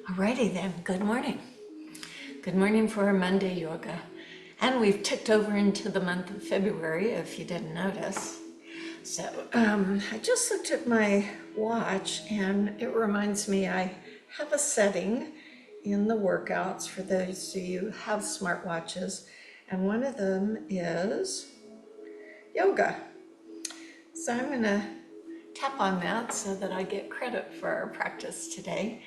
Alrighty then, good morning. Good morning for our Monday yoga. And we've ticked over into the month of February, if you didn't notice. So I just looked at my watch and it reminds me I have a setting in the workouts for those of you who have smartwatches. And one of them is yoga. So I'm gonna tap on that so that I get credit for our practice today.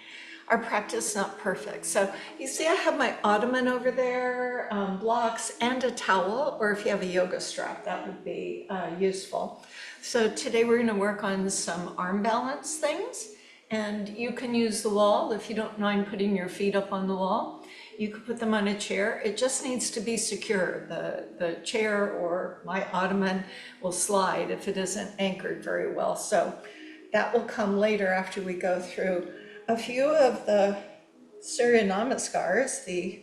Our practice not perfect. So you see I have my ottoman over there, blocks and a towel, or if you have a yoga strap, that would be useful. So today we're gonna work on some arm balance things, and you can use the wall if you don't mind putting your feet up on the wall. You could put them on a chair. It just needs to be secure. The chair or my ottoman will slide if it isn't anchored very well. So that will come later after we go through a few of the Surya Namaskars, the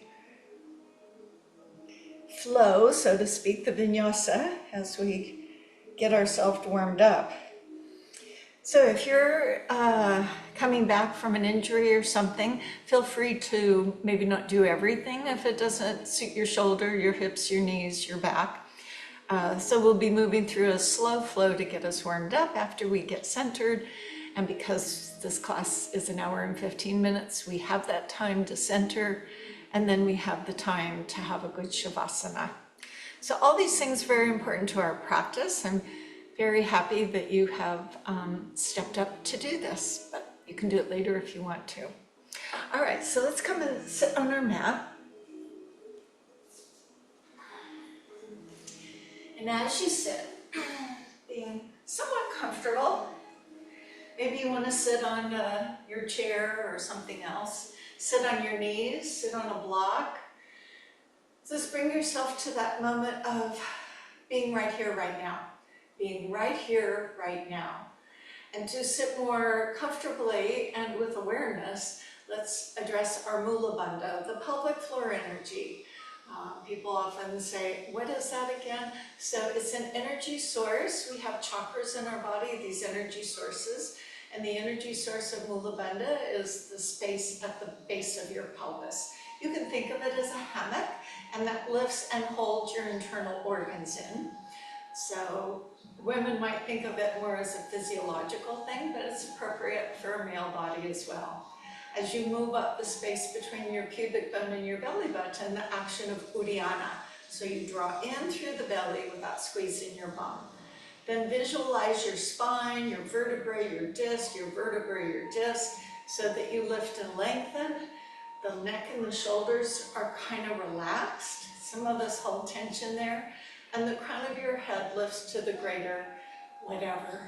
flow, so to speak, the vinyasa, as we get ourselves warmed up. So if you're coming back from an injury or something, feel free to maybe not do everything if it doesn't suit your shoulder, your hips, your knees, your back. So we'll be moving through a slow flow to get us warmed up after we get centered. And because this class is an hour and 15 minutes, we have that time to center, and then we have the time to have a good shavasana. So all these things are very important to our practice. I'm very happy that you have stepped up to do this, but you can do it later if you want to. All right, so let's come and sit on our mat. And as you sit, being somewhat comfortable, maybe you want to sit on your chair or something else. Sit on your knees, sit on a block. Just bring yourself to that moment of being right here, right now. Being right here, right now. And to sit more comfortably and with awareness, let's address our Mula Bandha, the pelvic floor energy. People often say, what is that again? So it's an energy source. We have chakras in our body, these energy sources. And the energy source of Mula Bandha is the space at the base of your pelvis. You can think of it as a hammock, and that lifts and holds your internal organs in. So women might think of it more as a physiological thing, but it's appropriate for a male body as well. As you move up the space between your pubic bone and your belly button, the action of Uddiyana. So you draw in through the belly without squeezing your bum. Then visualize your spine, your vertebrae, your disc, your vertebrae, your disc, so that you lift and lengthen. The neck and the shoulders are kind of relaxed. Some of us hold tension there. And the crown of your head lifts to the greater whatever.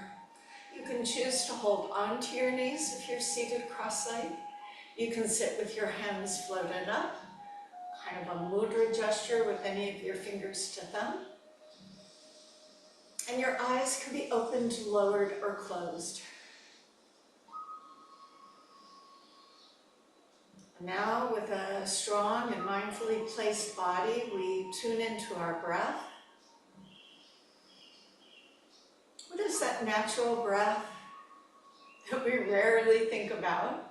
You can choose to hold onto your knees if you're seated cross-legged. You can sit with your hands floated up, kind of a mudra gesture with any of your fingers to thumb. And your eyes can be opened, lowered, or closed. Now, with a strong and mindfully placed body, we tune into our breath. What is that natural breath that we rarely think about?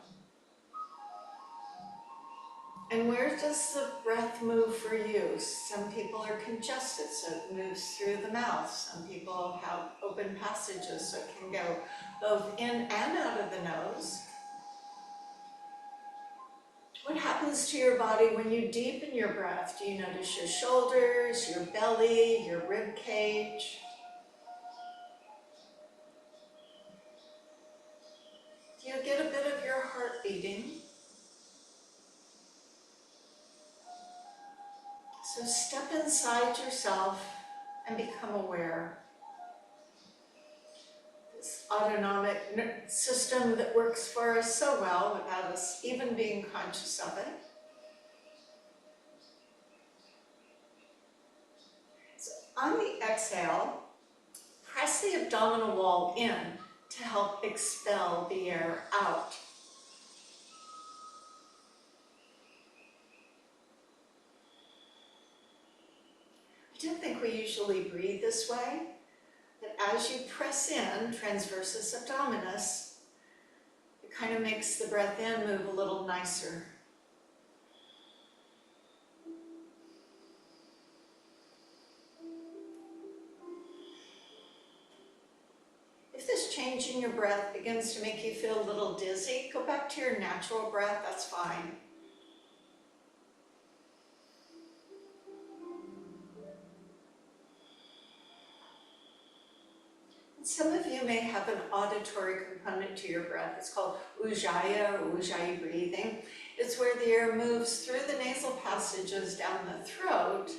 And where does the breath move for you? Some people are congested, so it moves through the mouth. Some people have open passages, so it can go both in and out of the nose. What happens to your body when you deepen your breath? Do you notice your shoulders, your belly, your rib cage? Do you get a bit of your heart beating? So step inside yourself and become aware. This autonomic system that works for us so well without us even being conscious of it. So on the exhale, press the abdominal wall in to help expel the air out. I don't think we usually breathe this way, but as you press in, transversus abdominis, kind of makes the breath in move a little nicer. If this change in your breath begins to make you feel a little dizzy, go back to your natural breath, that's fine. Some of you may have an auditory component to your breath. It's called ujjayi or ujjayi breathing. It's where the air moves through the nasal passages down the throat,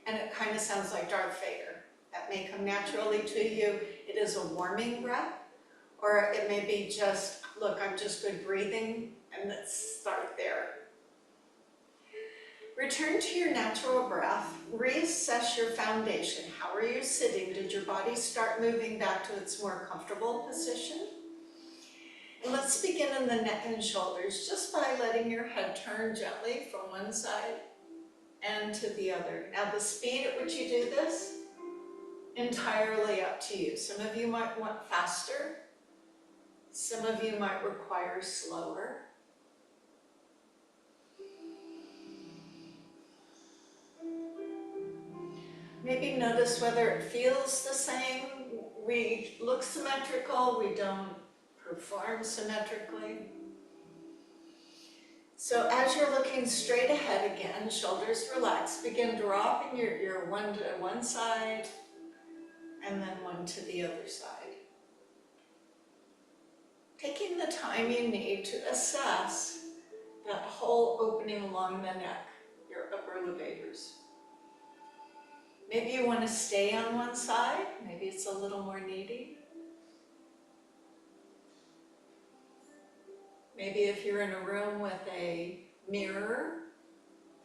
and it kind of sounds like Darth Vader. That may come naturally to you. It is a warming breath, or it may be just, look, I'm just good breathing, and let's start there. Return to your natural breath, reassess your foundation. How are you sitting? Did your body start moving back to its more comfortable position? And let's begin in the neck and shoulders, just by letting your head turn gently from one side and to the other. Now the speed at which you do this, entirely up to you. Some of you might want faster, some of you might require slower. Maybe notice whether it feels the same. We look symmetrical, we don't perform symmetrically. So as you're looking straight ahead again, shoulders relaxed, begin dropping your one to one side and then one to the other side. Taking the time you need to assess that whole opening along the neck, your upper levators. Maybe you want to stay on one side, maybe it's a little more needy. Maybe if you're in a room with a mirror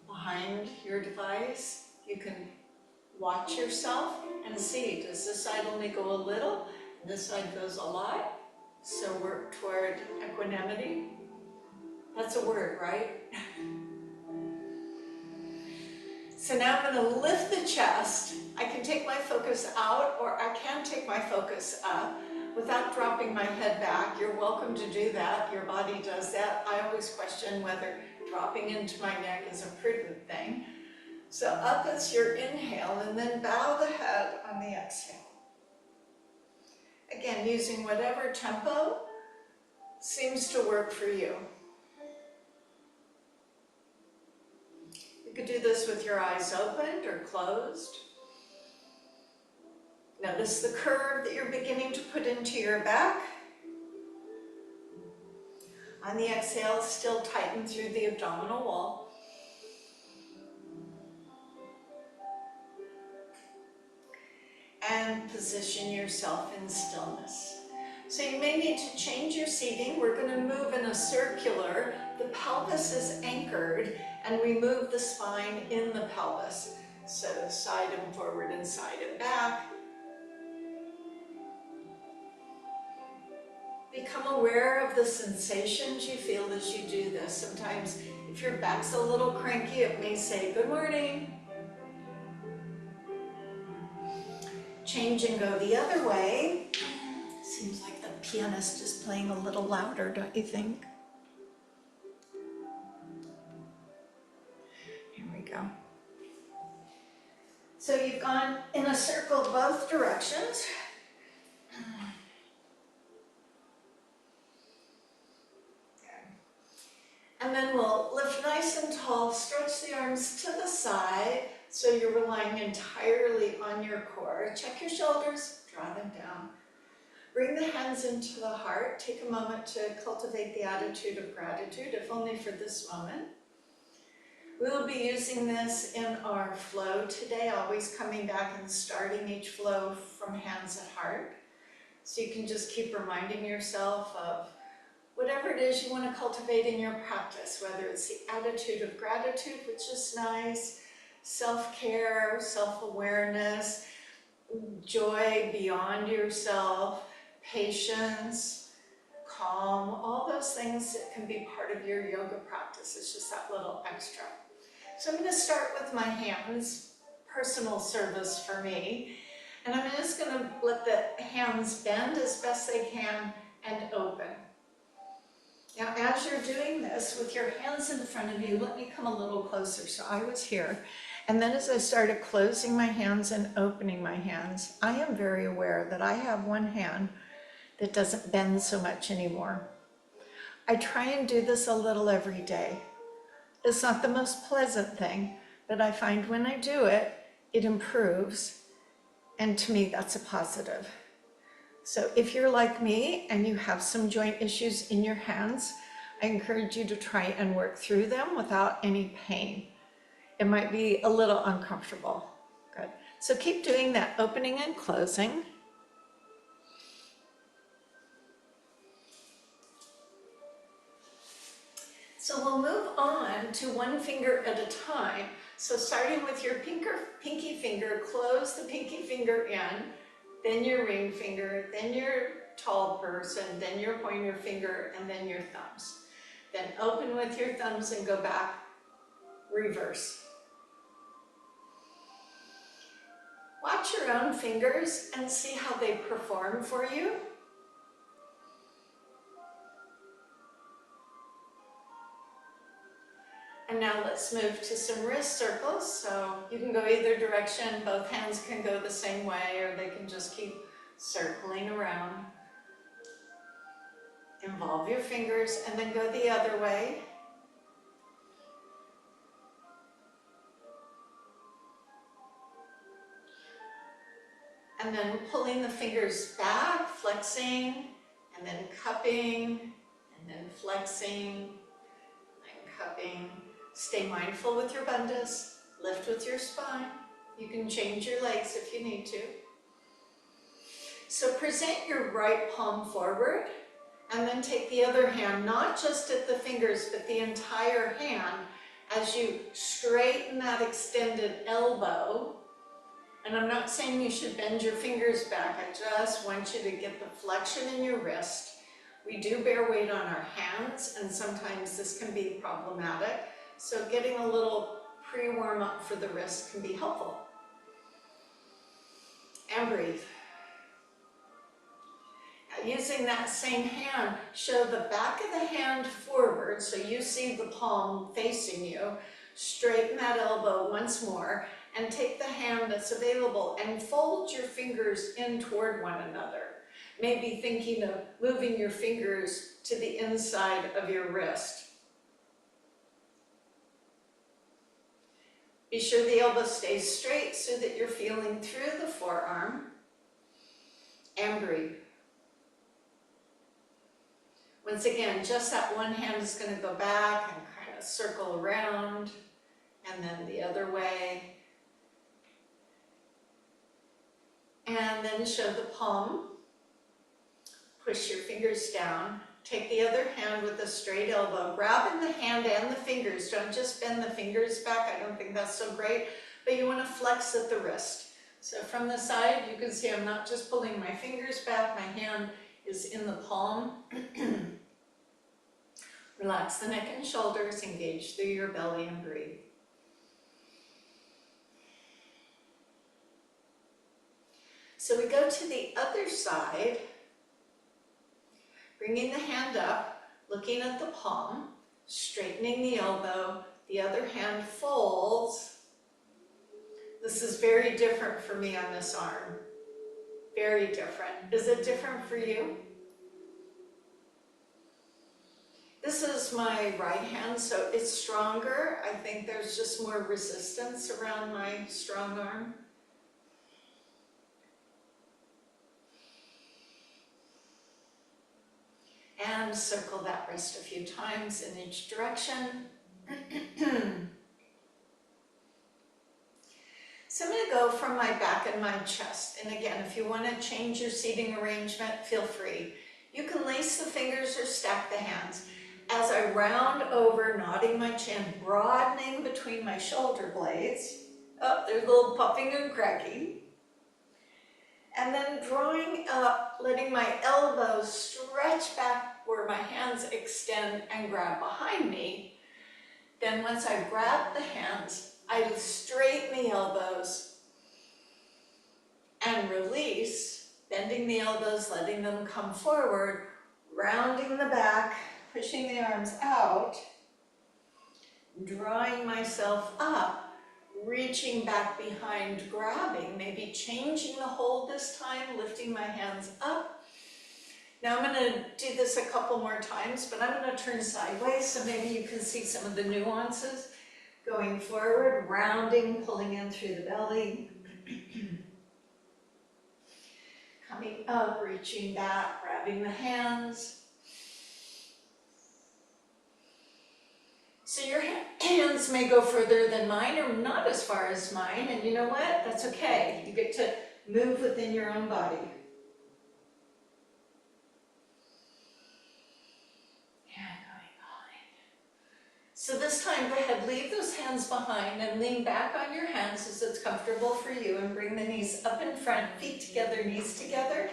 behind your device, you can watch yourself and see, does this side only go a little, and this side goes a lot? So work toward equanimity. That's a word, right? So now I'm going to lift the chest. I can take my focus out, or I can take my focus up without dropping my head back. You're welcome to do that. Your body does that. I always question whether dropping into my neck is a prudent thing. So up is your inhale, and then bow the head on the exhale. Again, using whatever tempo seems to work for you. You could do this with your eyes opened or closed. Notice the curve that you're beginning to put into your back. On the exhale, still tighten through the abdominal wall. And position yourself in stillness. So you may need to change your seating. We're going to move in a circular. The pelvis is anchored, and we move the spine in the pelvis. So side and forward and side and back. Become aware of the sensations you feel as you do this. Sometimes if your back's a little cranky, it may say, good morning. Change and go the other way. Seems like the pianist is playing a little louder, don't you think? Here we go. So you've gone in a circle both directions. And then we'll lift nice and tall, stretch the arms to the side, so you're relying entirely on your core. Check your shoulders, draw them down. Bring the hands into the heart. Take a moment to cultivate the attitude of gratitude, if only for this moment. We will be using this in our flow today, always coming back and starting each flow from hands at heart. So you can just keep reminding yourself of whatever it is you want to cultivate in your practice, whether it's the attitude of gratitude, which is nice, self-care, self-awareness, joy beyond yourself, patience, calm, all those things that can be part of your yoga practice. It's just that little extra. So I'm going to start with my hands, personal service for me, and I'm just going to let the hands bend as best they can and open. Now, as you're doing this with your hands in front of you, let me come a little closer. So I was here. And then as I started closing my hands and opening my hands, I am very aware that I have one hand that doesn't bend so much anymore. I try and do this a little every day. It's not the most pleasant thing, but I find when I do it, it improves. And to me, that's a positive. So if you're like me and you have some joint issues in your hands, I encourage you to try and work through them without any pain. It might be a little uncomfortable. Good. So keep doing that opening and closing. So we'll move on to one finger at a time. So starting with your pinky finger, close the pinky finger in, then your ring finger, then your tall person, then your pointer finger, and then your thumbs. Then open with your thumbs and go back, reverse. Watch your own fingers and see how they perform for you. And now let's move to some wrist circles. So you can go either direction. Both hands can go the same way, or they can just keep circling around. Involve your fingers and then go the other way. And then pulling the fingers back, flexing, and then cupping, and then flexing, and cupping. Stay mindful with your bandhas, lift with your spine. You can change your legs if you need to. So present your right palm forward, and then take the other hand, not just at the fingers, but the entire hand, as you straighten that extended elbow. And I'm not saying you should bend your fingers back, I just want you to get the flexion in your wrist. We do bear weight on our hands, and sometimes this can be problematic. So getting a little pre-warm up for the wrist can be helpful. And breathe. Now, using that same hand, show the back of the hand forward so you see the palm facing you. Straighten that elbow once more and take the hand that's available and fold your fingers in toward one another. Maybe thinking of moving your fingers to the inside of your wrist. Be sure the elbow stays straight so that you're feeling through the forearm. And breathe. Once again, just that one hand is going to go back and kind of circle around, and then the other way. And then show the palm. Push your fingers down. Take the other hand with a straight elbow. Grabbing the hand and the fingers. Don't just bend the fingers back. I don't think that's so great. But you want to flex at the wrist. So from the side, you can see I'm not just pulling my fingers back. My hand is in the palm. Relax the neck and shoulders. Engage through your belly and breathe. So we go to the other side. Bringing the hand up, looking at the palm, straightening the elbow, the other hand folds. This is very different for me on this arm. Very different. Is it different for you? This is my right hand, so it's stronger. I think there's just more resistance around my strong arm. And circle that wrist a few times in each direction. So I'm going to go from my back and my chest. And again, if you want to change your seating arrangement, feel free. You can lace the fingers or stack the hands. As I round over, nodding my chin, broadening between my shoulder blades. Oh, there's a little puffing and cracking. And then drawing up, letting my elbows stretch back where my hands extend and grab behind me. Then once I grab the hands, I straighten the elbows and release, bending the elbows, letting them come forward, rounding the back, pushing the arms out, drawing myself up, reaching back behind, grabbing, maybe changing the hold this time, lifting my hands up. Now I'm going to do this a couple more times, but I'm going to turn sideways so maybe you can see some of the nuances. Going forward, rounding, pulling in through the belly. Coming up, reaching back, grabbing the hands. So your hands may go further than mine or not as far as mine, and you know what? That's okay. You get to move within your own body. So this time, go ahead, leave those hands behind and lean back on your hands as it's comfortable for you, and bring the knees up in front, feet together, knees together.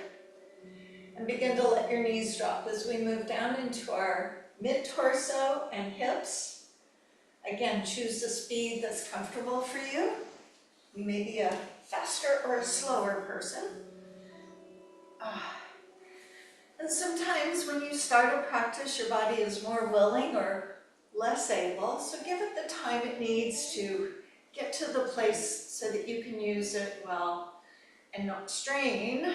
And begin to let your knees drop as we move down into our mid-torso and hips. Again, choose the speed that's comfortable for you. You may be a faster or a slower person. And sometimes when you start a practice, your body is more willing or less able, so give it the time it needs to get to the place so that you can use it well and not strain.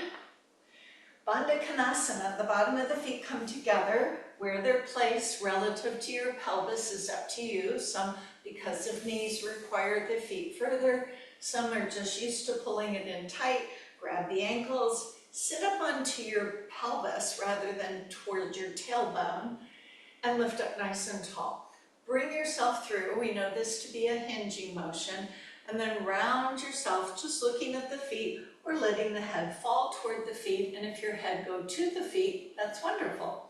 Bandha Konasana, the bottom of the feet come together. Where they're placed relative to your pelvis is up to you. Some, because of knees, require the feet further. Some are just used to pulling it in tight. Grab the ankles, sit up onto your pelvis rather than towards your tailbone, and lift up nice and tall. Bring yourself through. We know this to be a hinging motion. And then round yourself, just looking at the feet or letting the head fall toward the feet. And if your head go to the feet, that's wonderful.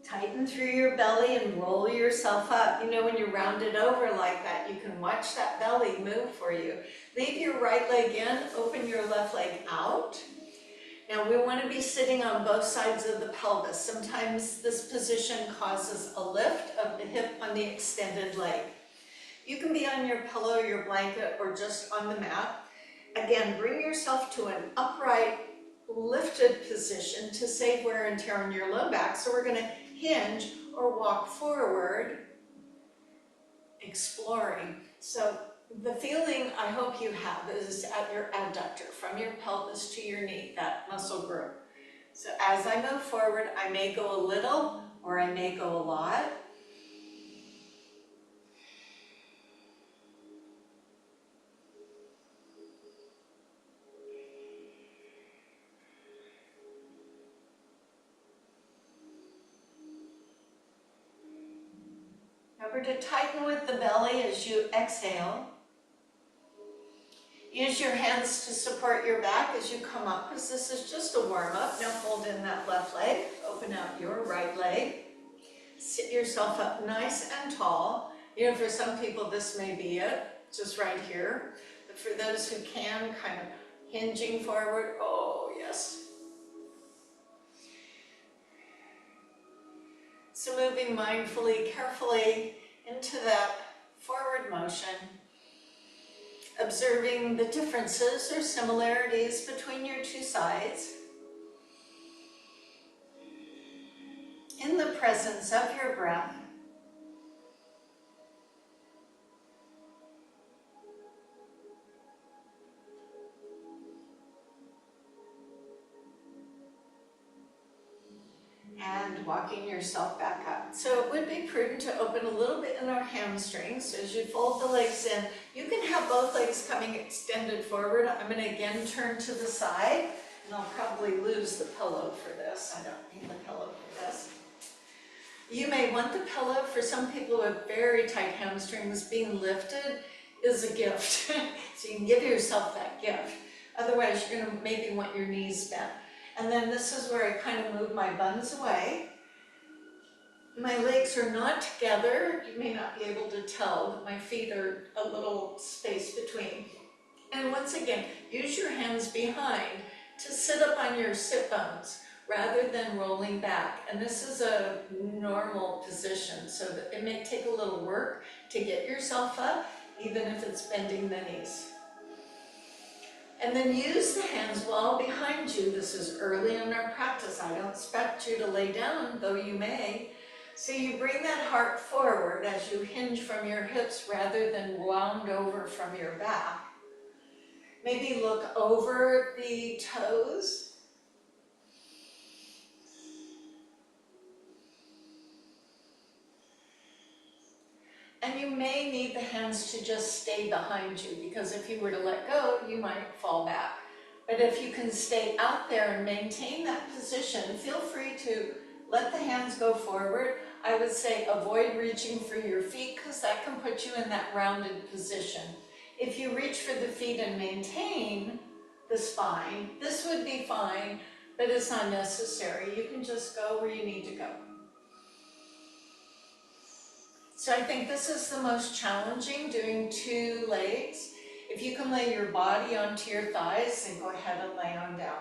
Tighten through your belly and roll yourself up. You know, when you round it over like that, you can watch that belly move for you. Leave your right leg in, open your left leg out. Now we want to be sitting on both sides of the pelvis. Sometimes this position causes a lift of the hip on the extended leg. You can be on your pillow, your blanket, or just on the mat. Again, bring yourself to an upright, lifted position to save wear and tear on your low back. So we're going to hinge or walk forward, exploring. So the feeling I hope you have is at your adductor, from your pelvis to your knee, that muscle group. So as I move forward, I may go a little or I may go a lot. Remember to tighten with the belly as you exhale. Use your hands to support your back as you come up, because this is just a warm-up. Now fold in that left leg, open out your right leg. Sit yourself up nice and tall. You know, for some people this may be it, just right here. But for those who can, kind of hinging forward, oh yes. So moving mindfully, carefully into that forward motion. Observing the differences or similarities between your two sides. In the presence of your breath. And walking yourself back up. So it would be prudent to open a little bit in our hamstrings. So as you fold the legs in, you can have both legs coming extended forward. I'm going to again turn to the side, and I'll probably lose the pillow for this. I don't need the pillow for this. You may want the pillow. For some people who have very tight hamstrings, being lifted is a gift. So you can give yourself that gift. Otherwise, you're going to maybe want your knees bent. And then this is where I kind of move my buns away. My legs are not together. You may not be able to tell, but my feet are a little space between. And once again, use your hands behind to sit up on your sit bones rather than rolling back. And this is a normal position, so that it may take a little work to get yourself up, even if it's bending the knees. And then use the hands well behind you. This is early in our practice. I don't expect you to lay down, though you may. So you bring that heart forward as you hinge from your hips rather than wound over from your back. Maybe look over the toes. And you may need the hands to just stay behind you, because if you were to let go, you might fall back. But if you can stay out there and maintain that position, feel free to let the hands go forward. I would say avoid reaching for your feet, because that can put you in that rounded position. If you reach for the feet and maintain the spine, this would be fine, but it's not necessary. You can just go where you need to go. So I think this is the most challenging, doing two legs. If you can lay your body onto your thighs, then go ahead and lay on down.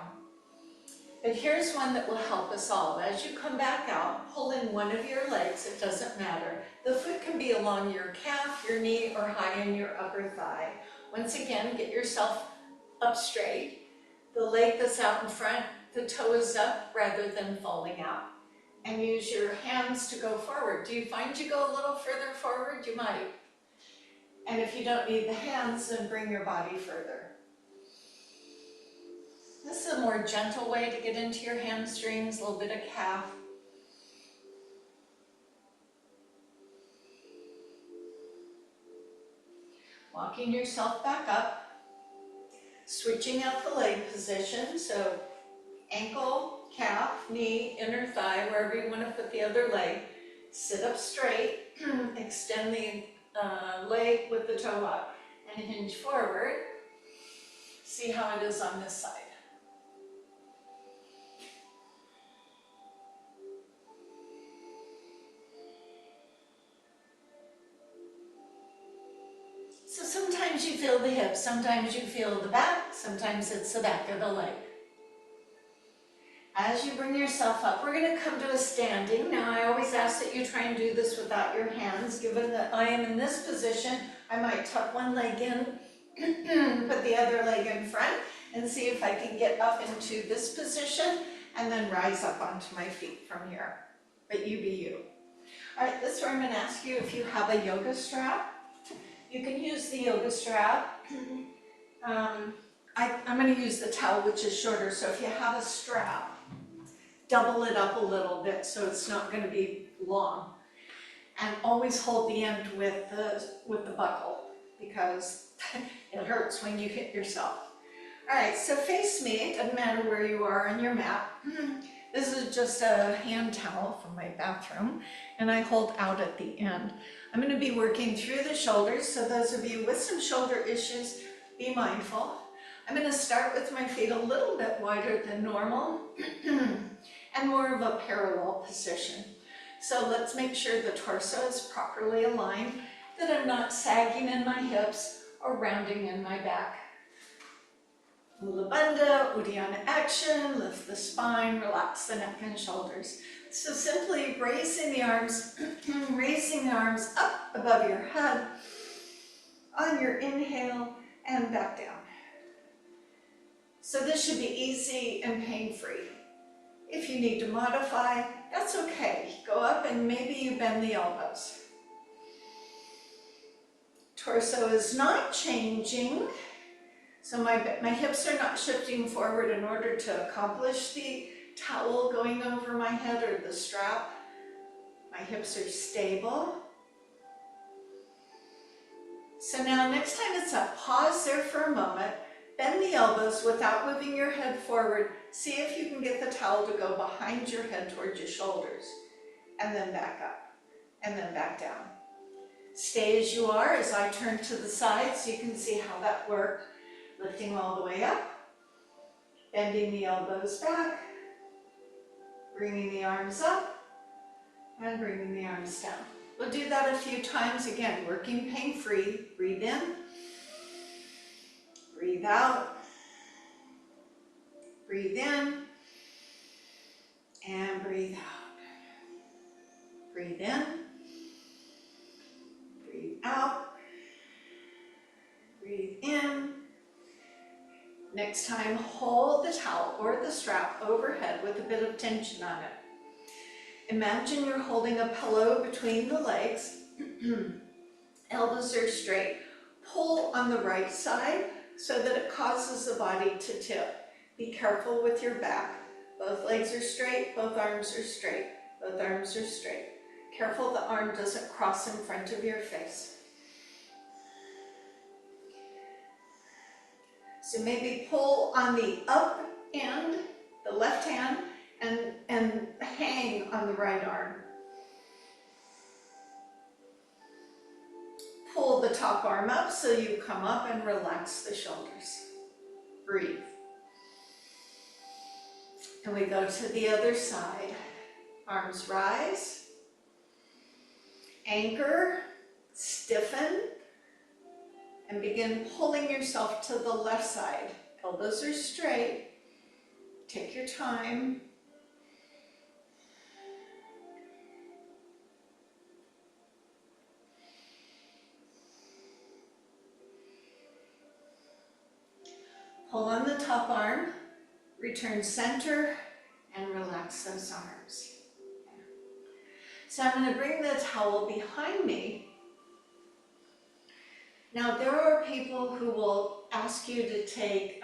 But here's one that will help us all. As you come back out, pull in one of your legs, it doesn't matter. The foot can be along your calf, your knee, or high in your upper thigh. Once again, get yourself up straight. The leg that's out in front, the toe is up rather than falling out. And use your hands to go forward. Do you find you go a little further forward? You might. And if you don't need the hands, then bring your body further. This is a more gentle way to get into your hamstrings, a little bit of calf. Walking yourself back up. Switching out the leg position, so ankle, calf, knee, inner thigh, wherever you want to put the other leg. Sit up straight, extend the leg with the toe up, and hinge forward. See how it is on this side. So sometimes you feel the hips, sometimes you feel the back, sometimes it's the back of the leg. As you bring yourself up, we're going to come to a standing. Now, I always ask that you try and do this without your hands. Given that I am in this position, I might tuck one leg in, put the other leg in front, and see if I can get up into this position, and then rise up onto my feet from here. But you be you. All right, this is where I'm going to ask you if you have a yoga strap. You can use the yoga strap. I'm going to use the towel, which is shorter, so if you have a strap, double it up a little bit so it's not going to be long. And always hold the end with the buckle, because it hurts when you hit yourself. All right, so face me. It doesn't matter where you are on your mat. This is just a hand towel from my bathroom, and I hold out at the end. I'm going to be working through the shoulders, so those of you with some shoulder issues, be mindful. I'm going to start with my feet a little bit wider than normal and more of a parallel position. So let's make sure the torso is properly aligned, that I'm not sagging in my hips or rounding in my back. Mula Bandha, Uddiyana action, lift the spine, relax the neck and shoulders. So simply raising the arms up above your head on your inhale and back down. So this should be easy and pain-free. If you need to modify, that's okay. Go up and maybe you bend the elbows. Torso is not changing. So my hips are not shifting forward in order to accomplish the towel going over my head or the strap. My hips are stable. So now next time it's up, pause there for a moment. Bend the elbows without moving your head forward. See if you can get the towel to go behind your head towards your shoulders. And then back up. And then back down. Stay as you are as I turn to the side so you can see how that worked. Lifting all the way up. Bending the elbows back. Bringing the arms up. And bringing the arms down. We'll do that a few times. Again, working pain-free. Breathe in. Breathe out. Breathe in. And breathe out. Breathe in. Breathe out. Breathe in. Next time, hold the towel or the strap overhead with a bit of tension on it. Imagine you're holding a pillow between the legs. Elbows are straight. Pull on the right side so that it causes the body to tip. Be careful with your back. Both legs are straight, both arms are straight, both arms are straight. Careful the arm doesn't cross in front of your face. So maybe pull on the up end, the left hand, and hang on the right arm. Pull the top arm up so you come up and relax the shoulders. Breathe. And we go to the other side. Arms rise. Anchor, stiffen, and begin pulling yourself to the left side. Elbows are straight. Take your time. Pull on the top arm, return center, and relax those arms. So I'm going to bring the towel behind me. Now there are people who will ask you to take,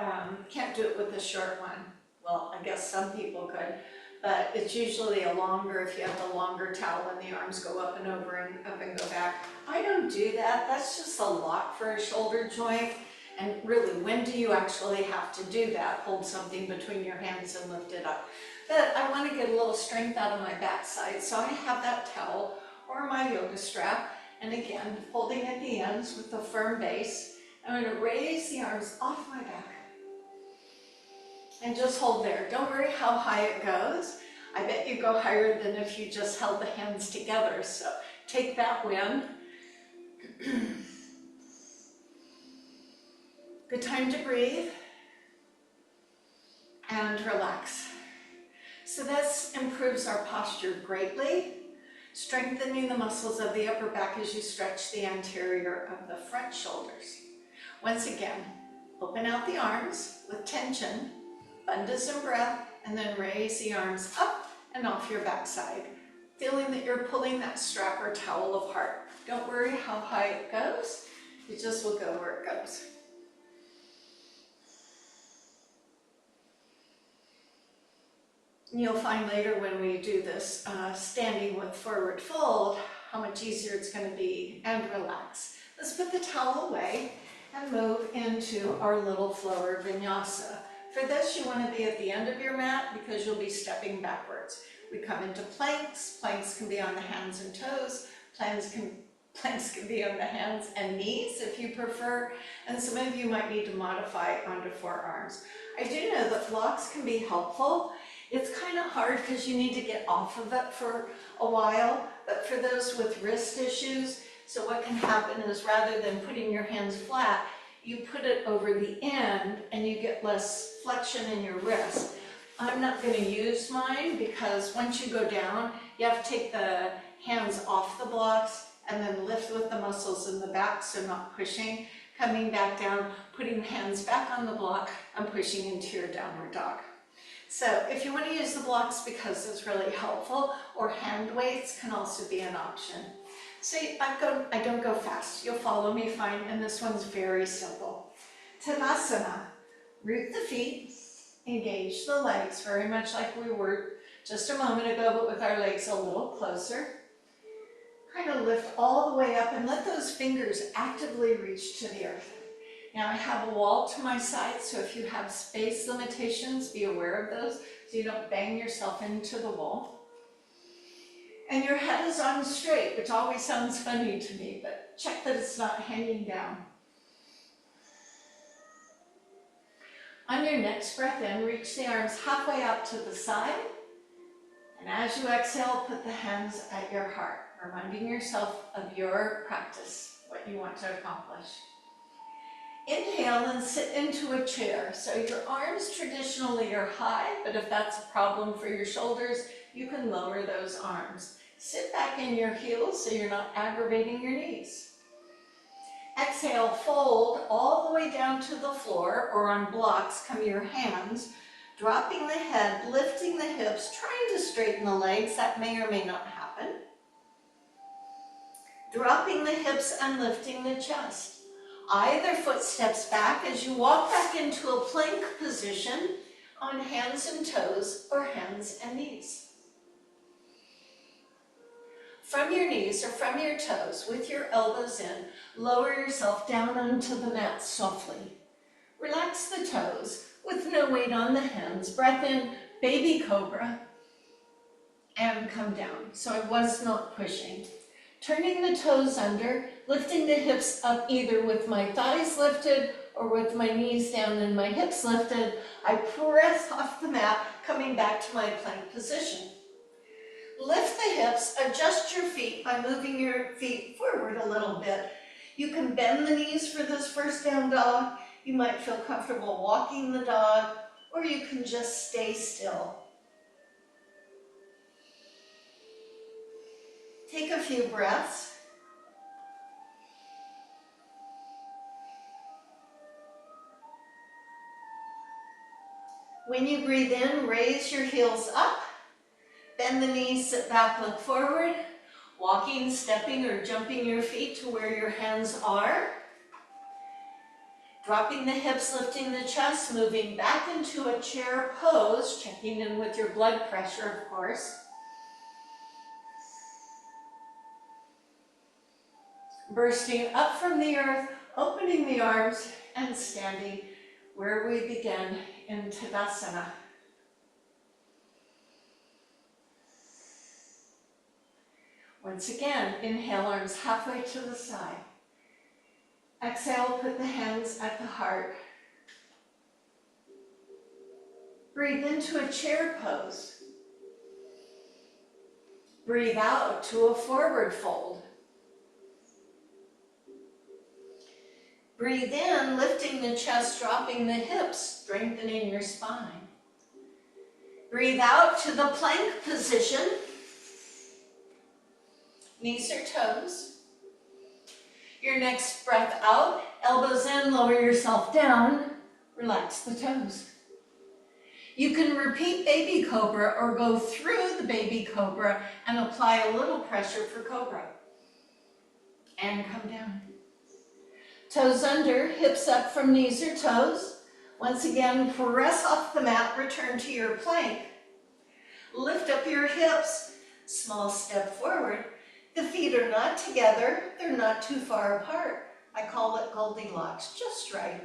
can't do it with a short one. Well, I guess some people could, but it's usually a longer, if you have the longer towel and the arms go up and over and up and go back. I don't do that. That's just a lot for a shoulder joint. And really, when do you actually have to do that? Hold something between your hands and lift it up. But I want to get a little strength out of my backside, so I have that towel or my yoga strap. And again, holding at the ends with a firm base. I'm going to raise the arms off my back. And just hold there. Don't worry how high it goes. I bet you go higher than if you just held the hands together. So take that win. Good time to breathe and relax. So this improves our posture greatly, strengthening the muscles of the upper back as you stretch the anterior of the front shoulders. Once again, open out the arms with tension, bandhas and breath, and then raise the arms up and off your backside, feeling that you're pulling that strap or towel apart. Don't worry how high it goes, it just will go where it goes. You'll find later when we do this standing with forward fold, how much easier it's going to be, and relax. Let's put the towel away and move into our little flower vinyasa. For this, you want to be at the end of your mat because you'll be stepping backwards. We come into planks. Planks can be on the hands and toes. Planks can be on the hands and knees if you prefer. And some of you might need to modify onto forearms. I do know that blocks can be helpful. It's kind of hard because you need to get off of it for a while, but for those with wrist issues, so what can happen is rather than putting your hands flat, you put it over the end and you get less flexion in your wrist. I'm not going to use mine because once you go down, you have to take the hands off the blocks and then lift with the muscles in the back, so not pushing, coming back down, putting the hands back on the block and pushing into your downward dog. So if you want to use the blocks because it's really helpful, or hand weights can also be an option. So I don't go fast. You'll follow me fine, and this one's very simple. Tadasana. Root the feet, engage the legs, very much like we were just a moment ago, but with our legs a little closer. Kind of lift all the way up and let those fingers actively reach to the earth. Now I have a wall to my side, so if you have space limitations, be aware of those so you don't bang yourself into the wall. And your head is on straight, which always sounds funny to me, but check that it's not hanging down. On your next breath in, reach the arms halfway out to the side. And as you exhale, put the hands at your heart, reminding yourself of your practice, what you want to accomplish. Inhale and sit into a chair. So your arms traditionally are high, but if that's a problem for your shoulders, you can lower those arms. Sit back in your heels so you're not aggravating your knees. Exhale, fold all the way down to the floor, or on blocks come your hands, dropping the head, lifting the hips, trying to straighten the legs. That may or may not happen. Dropping the hips and lifting the chest. Either foot steps back as you walk back into a plank position on hands and toes or hands and knees. From your knees or from your toes, with your elbows in, lower yourself down onto the mat softly. Relax the toes with no weight on the hands. Breath in, baby cobra, and come down. So I was not pushing. Turning the toes under, lifting the hips up either with my thighs lifted or with my knees down and my hips lifted. I press off the mat, coming back to my plank position. Lift the hips, adjust your feet by moving your feet forward a little bit. You can bend the knees for this first down dog. You might feel comfortable walking the dog, or you can just stay still. Take a few breaths. When you breathe in, raise your heels up. Bend the knees, sit back, look forward. Walking, stepping, or jumping your feet to where your hands are. Dropping the hips, lifting the chest, moving back into a chair pose, checking in with your blood pressure, of course. Bursting up from the earth, opening the arms, and standing where we begin in Tadasana. Once again, inhale, arms halfway to the side. Exhale, put the hands at the heart. Breathe into a chair pose. Breathe out to a forward fold. Breathe in, lifting the chest, dropping the hips, strengthening your spine. Breathe out to the plank position. Knees or toes. Your next breath out, elbows in, lower yourself down, relax the toes. You can repeat baby cobra or go through the baby cobra and apply a little pressure for cobra. And come down. Toes under, hips up from knees or toes. Once again, press off the mat, return to your plank. Lift up your hips, small step forward. The feet are not together, they're not too far apart. I call it Goldilocks, just right.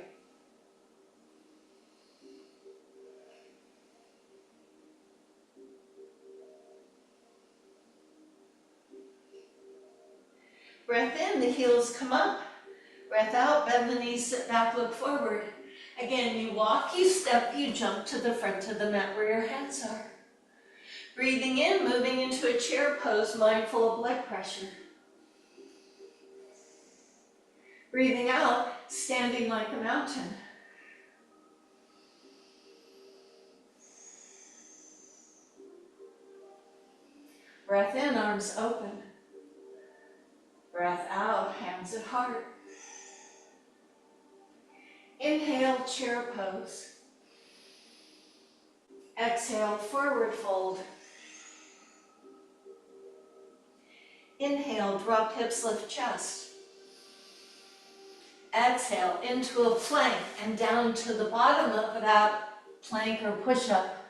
Breath in, the heels come up. Breath out, bend the knees, sit back, look forward. Again, you walk, you step, you jump to the front of the mat where your hands are. Breathing in, moving into a chair pose, mindful of blood pressure. Breathing out, standing like a mountain. Breath in, arms open. Breath out, hands at heart. Inhale, chair pose. Exhale, forward fold. Inhale, drop hips, lift chest. Exhale, into a plank and down to the bottom of that plank or push-up.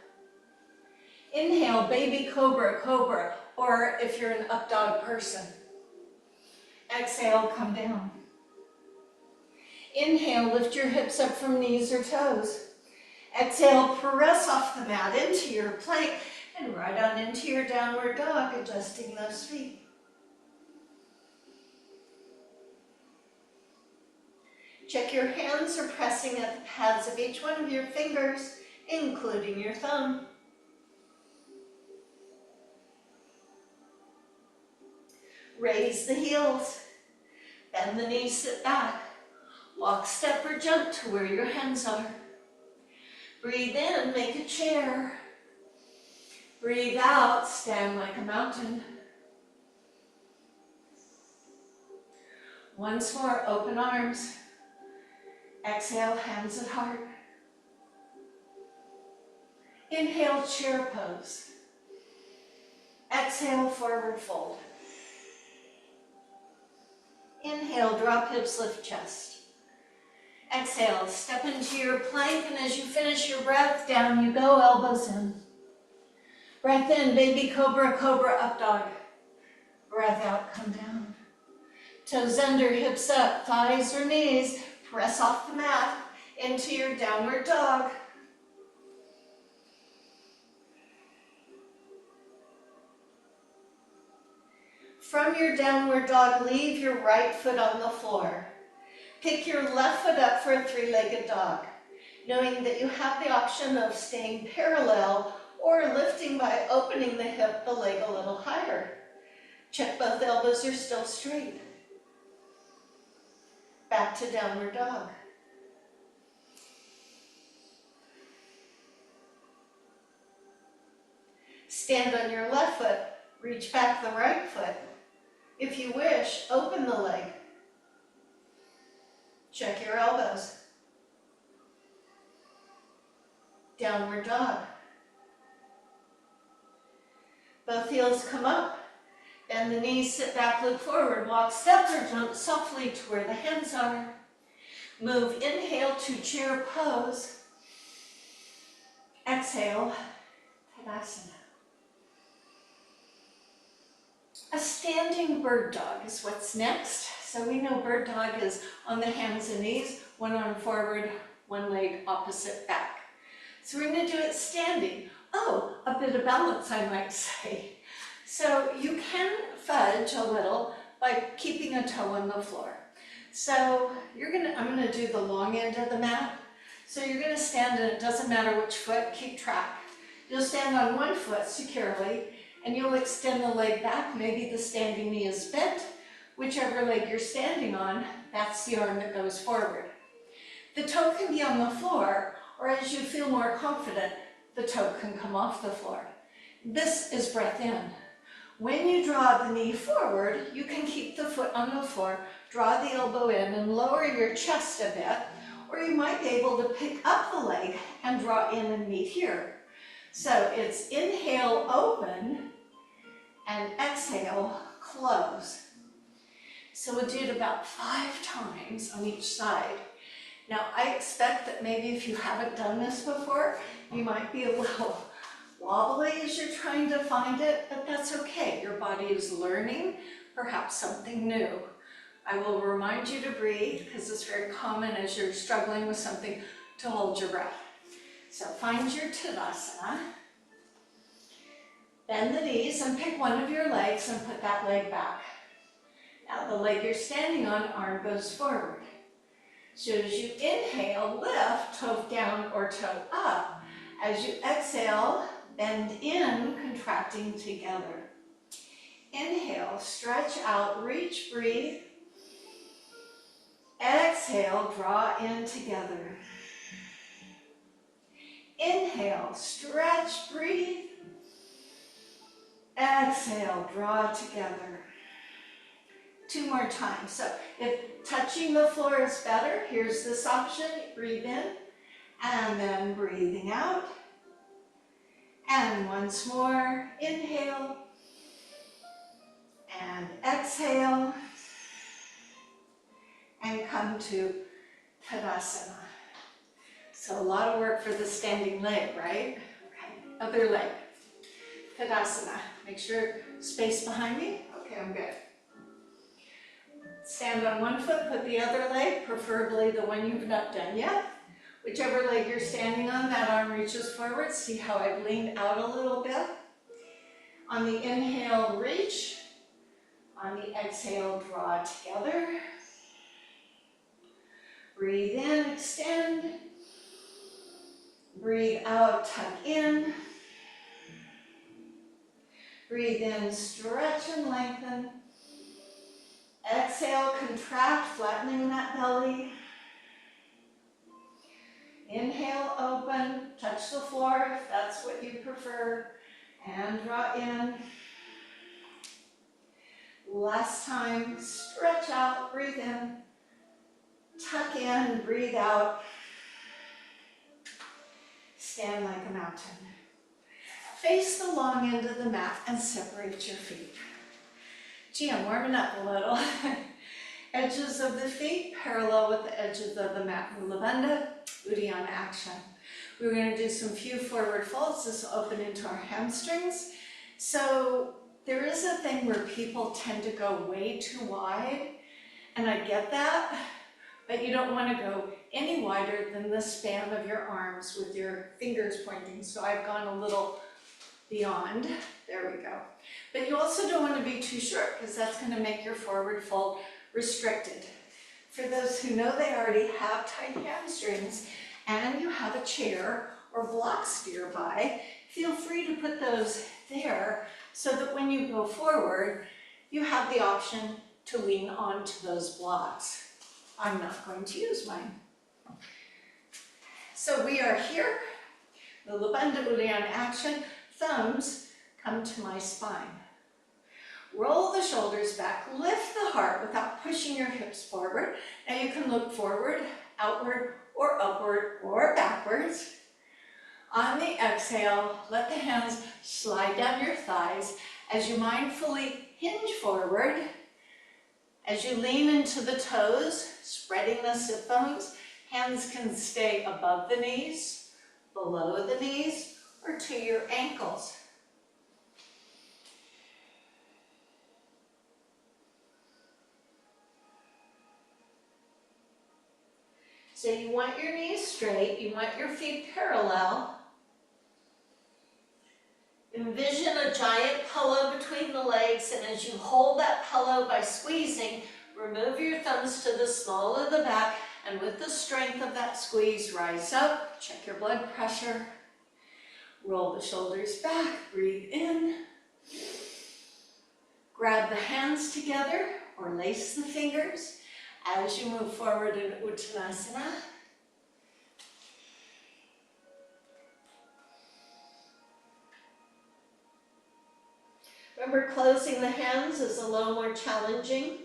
Inhale, baby cobra, cobra, or if you're an up dog person. Exhale, come down. Inhale, lift your hips up from knees or toes. Exhale, press off the mat into your plank and right on into your downward dog, adjusting those feet. Check your hands are pressing at the pads of each one of your fingers, including your thumb. Raise the heels, bend the knees, sit back. Walk, step, or jump to where your hands are. Breathe in, make a chair. Breathe out, stand like a mountain. Once more, open arms. Exhale, hands at heart. Inhale, chair pose. Exhale, forward fold. Inhale, drop hips, lift chest. Exhale, step into your plank, and as you finish your breath, down you go, elbows in. Breath in, baby cobra, cobra, up dog. Breath out, come down. Toes under, hips up, thighs or knees, press off the mat into your downward dog. From your downward dog, leave your right foot on the floor. Pick your left foot up for a three-legged dog, knowing that you have the option of staying parallel or lifting by opening the hip, the leg a little higher. Check both elbows are still straight. Back to downward dog. Stand on your left foot, reach back the right foot. If you wish, open the leg. Check your elbows. Downward dog. Both heels come up. Bend the knees, sit back, look forward. Walk, step, or jump softly to where the hands are. Move, inhale to chair pose. Exhale, Tadasana. A standing bird dog is what's next. So we know bird dog is on the hands and knees, one arm forward, one leg opposite back. So we're going to do it standing. Oh, a bit of balance, I might say. So you can fudge a little by keeping a toe on the floor. So I'm going to do the long end of the mat. So you're going to stand, and it doesn't matter which foot, keep track. You'll stand on one foot securely, and you'll extend the leg back. Maybe the standing knee is bent. Whichever leg you're standing on, that's the arm that goes forward. The toe can be on the floor, or as you feel more confident, the toe can come off the floor. This is breath in. When you draw the knee forward, you can keep the foot on the floor, draw the elbow in and lower your chest a bit, or you might be able to pick up the leg and draw in and meet here. So it's inhale, open, and exhale, close. So we'll do it about 5 times on each side. Now I expect that maybe if you haven't done this before, you might be a little wobbly as you're trying to find it, but that's okay. Your body is learning perhaps something new. I will remind you to breathe, because it's very common as you're struggling with something to hold your breath. So find your Tadasana. Bend the knees and pick one of your legs and put that leg back. Now the leg you're standing on, arm goes forward. So as you inhale, lift, toe down or toe up. As you exhale, bend in, contracting together. Inhale, stretch out, reach, breathe. Exhale, draw in together. Inhale, stretch, breathe. Exhale, draw together. 2 more times. So if touching the floor is better, here's this option. Breathe in and then breathing out. And once more, inhale and exhale. And come to Tadasana. So a lot of work for the standing leg, right? Okay. Other leg. Tadasana. Make sure space behind me. Okay, I'm good. Stand on one foot, put the other leg, preferably the one you've not done yet. Whichever leg you're standing on, that arm reaches forward. See how I've leaned out a little bit? On the inhale, reach. On the exhale, draw together. Breathe in, extend. Breathe out, tuck in. Breathe in, stretch and lengthen. Exhale, contract, flattening that belly. Inhale, open, touch the floor if that's what you prefer, and draw in. Last time, stretch out, breathe in, tuck in, breathe out. Stand like a mountain. Face the long end of the mat and separate your feet. Gee, I'm warming up a little. Edges of the feet parallel with the edges of the mat. Mula Bandha, Uddiyana action. We're going to do some few forward folds. This will open into our hamstrings. So there is a thing where people tend to go way too wide, and I get that, but you don't want to go any wider than the span of your arms with your fingers pointing. So I've gone a little beyond. There we go. But you also don't want to be too short because that's going to make your forward fold restricted. For those who know they already have tight hamstrings and you have a chair or blocks nearby, feel free to put those there so that when you go forward, you have the option to lean onto those blocks. I'm not going to use mine. So we are here, Mula Bandha Uddiyana action. Thumbs come to my spine. Roll the shoulders back, lift the heart without pushing your hips forward. Now you can look forward, outward, or upward, or backwards. On the exhale, let the hands slide down your thighs as you mindfully hinge forward. As you lean into the toes, spreading the sit bones, hands can stay above the knees, below the knees, or to your ankles. So you want your knees straight, you want your feet parallel. Envision a giant pillow between the legs, and as you hold that pillow by squeezing, remove your thumbs to the small of the back, and with the strength of that squeeze, rise up, check your blood pressure, roll the shoulders back, breathe in. Grab the hands together or lace the fingers as you move forward in Uttanasana. Remember, closing the hands is a little more challenging.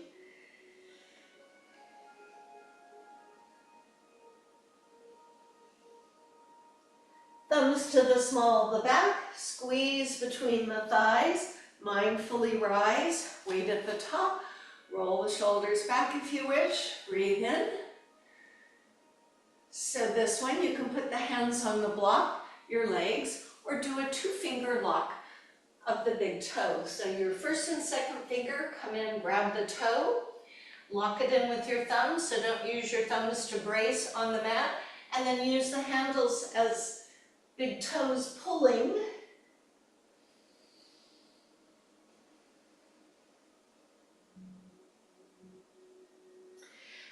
Thumbs to the small of the back, squeeze between the thighs, mindfully rise, weight at the top, roll the shoulders back if you wish, breathe in. So this one, you can put the hands on the block, your legs, or do a two-finger lock of the big toe. So your first and second finger, come in, grab the toe, lock it in with your thumbs, so don't use your thumbs to brace on the mat, and then use the handles as big toes pulling.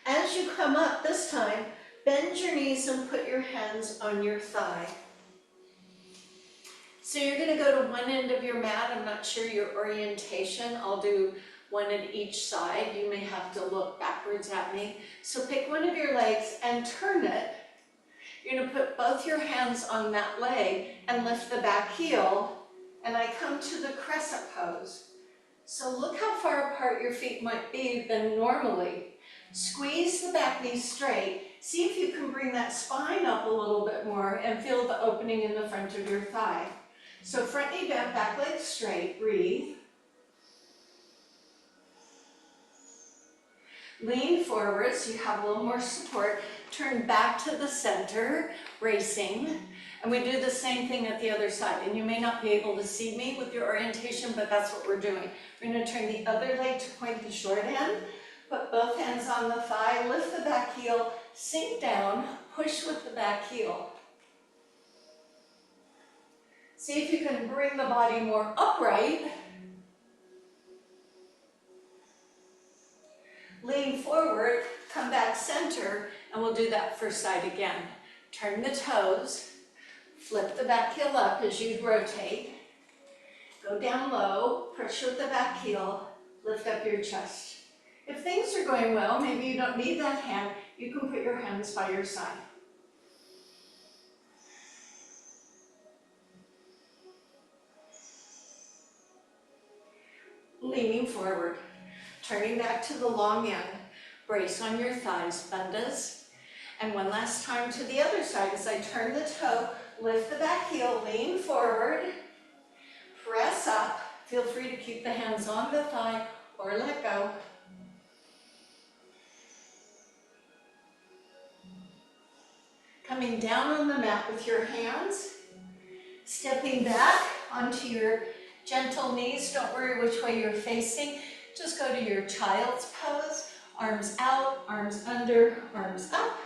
As you come up this time, bend your knees and put your hands on your thigh. So you're going to go to one end of your mat. I'm not sure your orientation. I'll do one at each side. You may have to look backwards at me. So pick one of your legs and turn it. You're going to put both your hands on that leg and lift the back heel. And I come to the crescent pose. So look how far apart your feet might be than normally. Squeeze the back knee straight. See if you can bring that spine up a little bit more and feel the opening in the front of your thigh. So front knee bent, back leg straight, breathe. Lean forward so you have a little more support. Turn back to the center, bracing. And we do the same thing at the other side. And you may not be able to see me with your orientation, but that's what we're doing. We're going to turn the other leg to point the short end. Put both hands on the thigh, lift the back heel, sink down, push with the back heel. See if you can bring the body more upright. Lean forward, come back center, and we'll do that first side again. Turn the toes, flip the back heel up as you rotate. Go down low, push with the back heel, lift up your chest. If things are going well, maybe you don't need that hand, you can put your hands by your side. leaning forward, turning back to the long end. Brace on your thighs, bandhas. And one last time to the other side as I turn the toe, lift the back heel, lean forward, press up. Feel free to keep the hands on the thigh or let go. Coming down on the mat with your hands, stepping back onto your gentle knees. Don't worry which way you're facing. Just go to your child's pose. Arms out, arms under, arms up.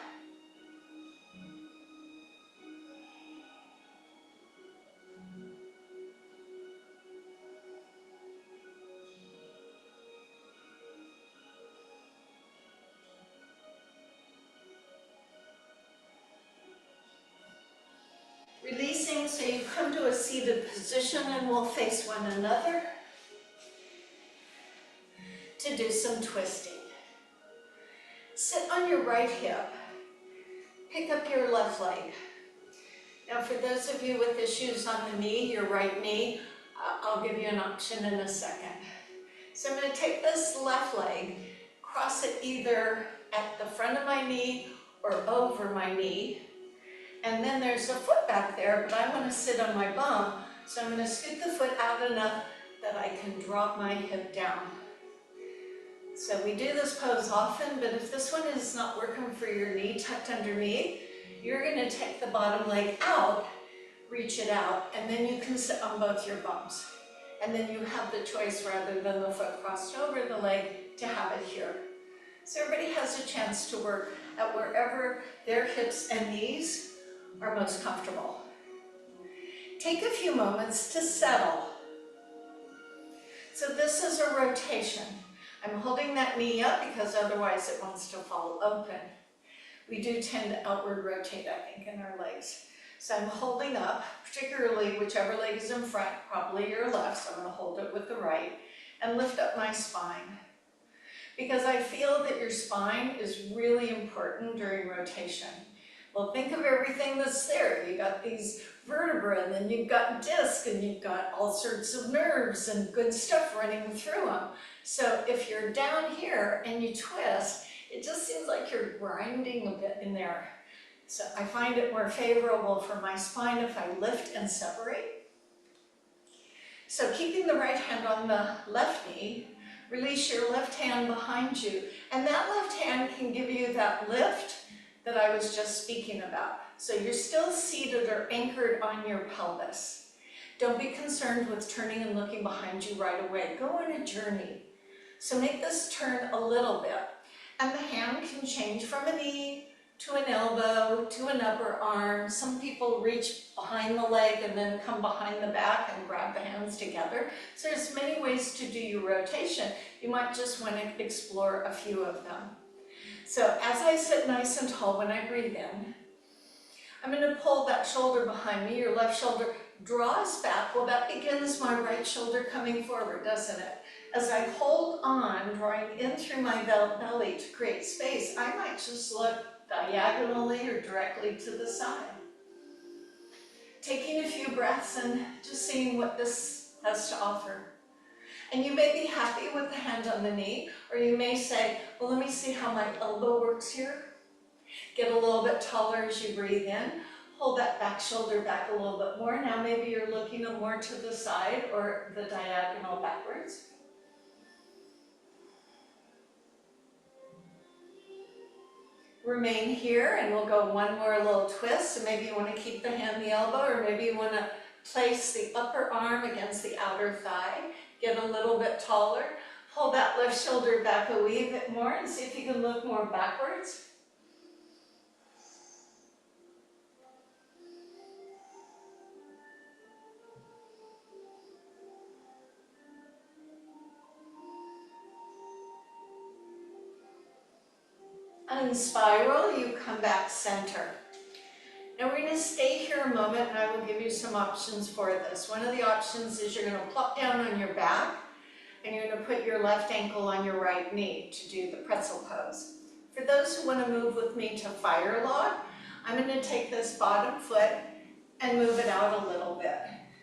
Releasing so you come to a seated position, and we'll face one another to do some twisting. Sit on your right hip. Pick up your left leg. Now for those of you with issues on the knee, your right knee, I'll give you an option in a second. So I'm going to take this left leg, cross it either at the front of my knee or over my knee. And then there's a foot back there, but I want to sit on my bum, so I'm going to scoot the foot out enough that I can drop my hip down. So we do this pose often, but if this one is not working for your knee tucked underneath, you're going to take the bottom leg out, reach it out, and then you can sit on both your bums. And then you have the choice, rather than the foot crossed over the leg, to have it here. So everybody has a chance to work at wherever their hips and knees are most comfortable. Take a few moments to settle. So this is a rotation. I'm holding that knee up because otherwise it wants to fall open. We do tend to outward rotate, I think, in our legs. So I'm holding up, particularly whichever leg is in front, probably your left, so I'm going to hold it with the right, and lift up my spine. Because I feel that your spine is really important during rotation. Well, think of everything that's there. You got these vertebrae, and then you've got disc, and you've got all sorts of nerves and good stuff running through them. So if you're down here and you twist, it just seems like you're grinding a bit in there. So I find it more favorable for my spine if I lift and separate. So keeping the right hand on the left knee, release your left hand behind you, and that left hand can give you that lift that I was just speaking about. So you're still seated or anchored on your pelvis. Don't be concerned with turning and looking behind you right away. Go on a journey. So make this turn a little bit. And the hand can change from a knee to an elbow to an upper arm. Some people reach behind the leg and then come behind the back and grab the hands together. So there's many ways to do your rotation. You might just want to explore a few of them. So as I sit nice and tall, when I breathe in, I'm going to pull that shoulder behind me. Your left shoulder draws back. Well, that begins my right shoulder coming forward, doesn't it? As I hold on, drawing in through my belly to create space, I might just look diagonally or directly to the side. Taking a few breaths and just seeing what this has to offer. And you may be happy with the hand on the knee, or you may say, well, let me see how my elbow works here. Get a little bit taller as you breathe in. Hold that back shoulder back a little bit more. Now maybe you're looking more to the side or the diagonal backwards. Remain here, and we'll go one more little twist. So maybe you want to keep the hand, the elbow, or maybe you want to place the upper arm against the outer thigh. Get a little bit taller. Pull that left shoulder back a wee bit more and see if you can look more backwards. Unspiral, you come back center. Now we're going to stay here a moment, and I will give you some options for this. One of the options is you're going to plop down on your back, and you're going to put your left ankle on your right knee to do the pretzel pose. For those who want to move with me to fire log, I'm going to take this bottom foot and move it out a little bit.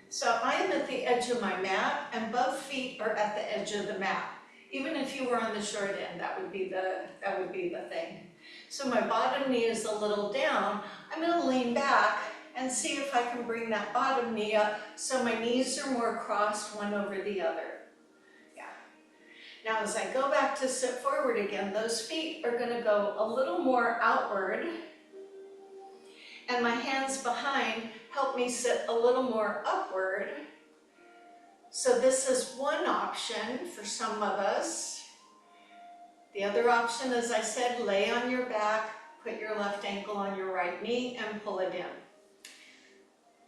So I am at the edge of my mat and both feet are at the edge of the mat. Even if you were on the short end, that would be the thing. So my bottom knee is a little down. I'm going to lean back and see if I can bring that bottom knee up so my knees are more crossed one over the other. Yeah. Now as I go back to sit forward again, those feet are going to go a little more outward and my hands behind help me sit a little more upward. So this is one option for some of us. The other option, as I said, lay on your back, put your left ankle on your right knee and pull it in.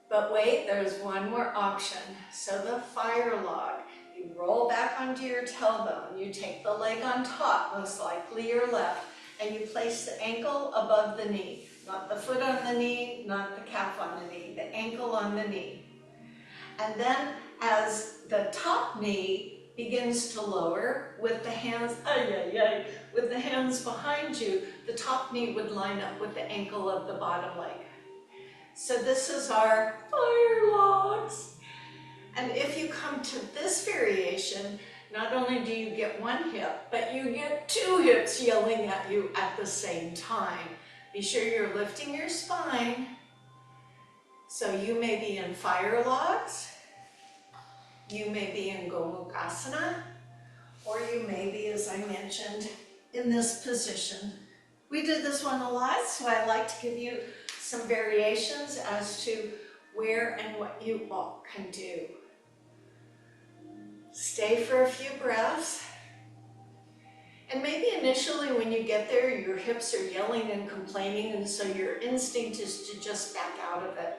But wait, there's one more option. So the fire log, you roll back onto your tailbone, you take the leg on top, most likely your left, and you place the ankle above the knee. Not the foot on the knee, not the calf on the knee, the ankle on the knee. And then as the top knee begins to lower with the hands, with the hands behind you, the top knee would line up with the ankle of the bottom leg. So this is our fire logs. And if you come to this variation, not only do you get one hip, but you get two hips yelling at you at the same time. Be sure you're lifting your spine. So you may be in fire logs, you may be in Gomukhasana, or you may be, as I mentioned, in this position. We did this one a lot, so I like to give you some variations as to where and what you all can do. Stay for a few breaths. And maybe initially when you get there, your hips are yelling and complaining, and so your instinct is to just back out of it.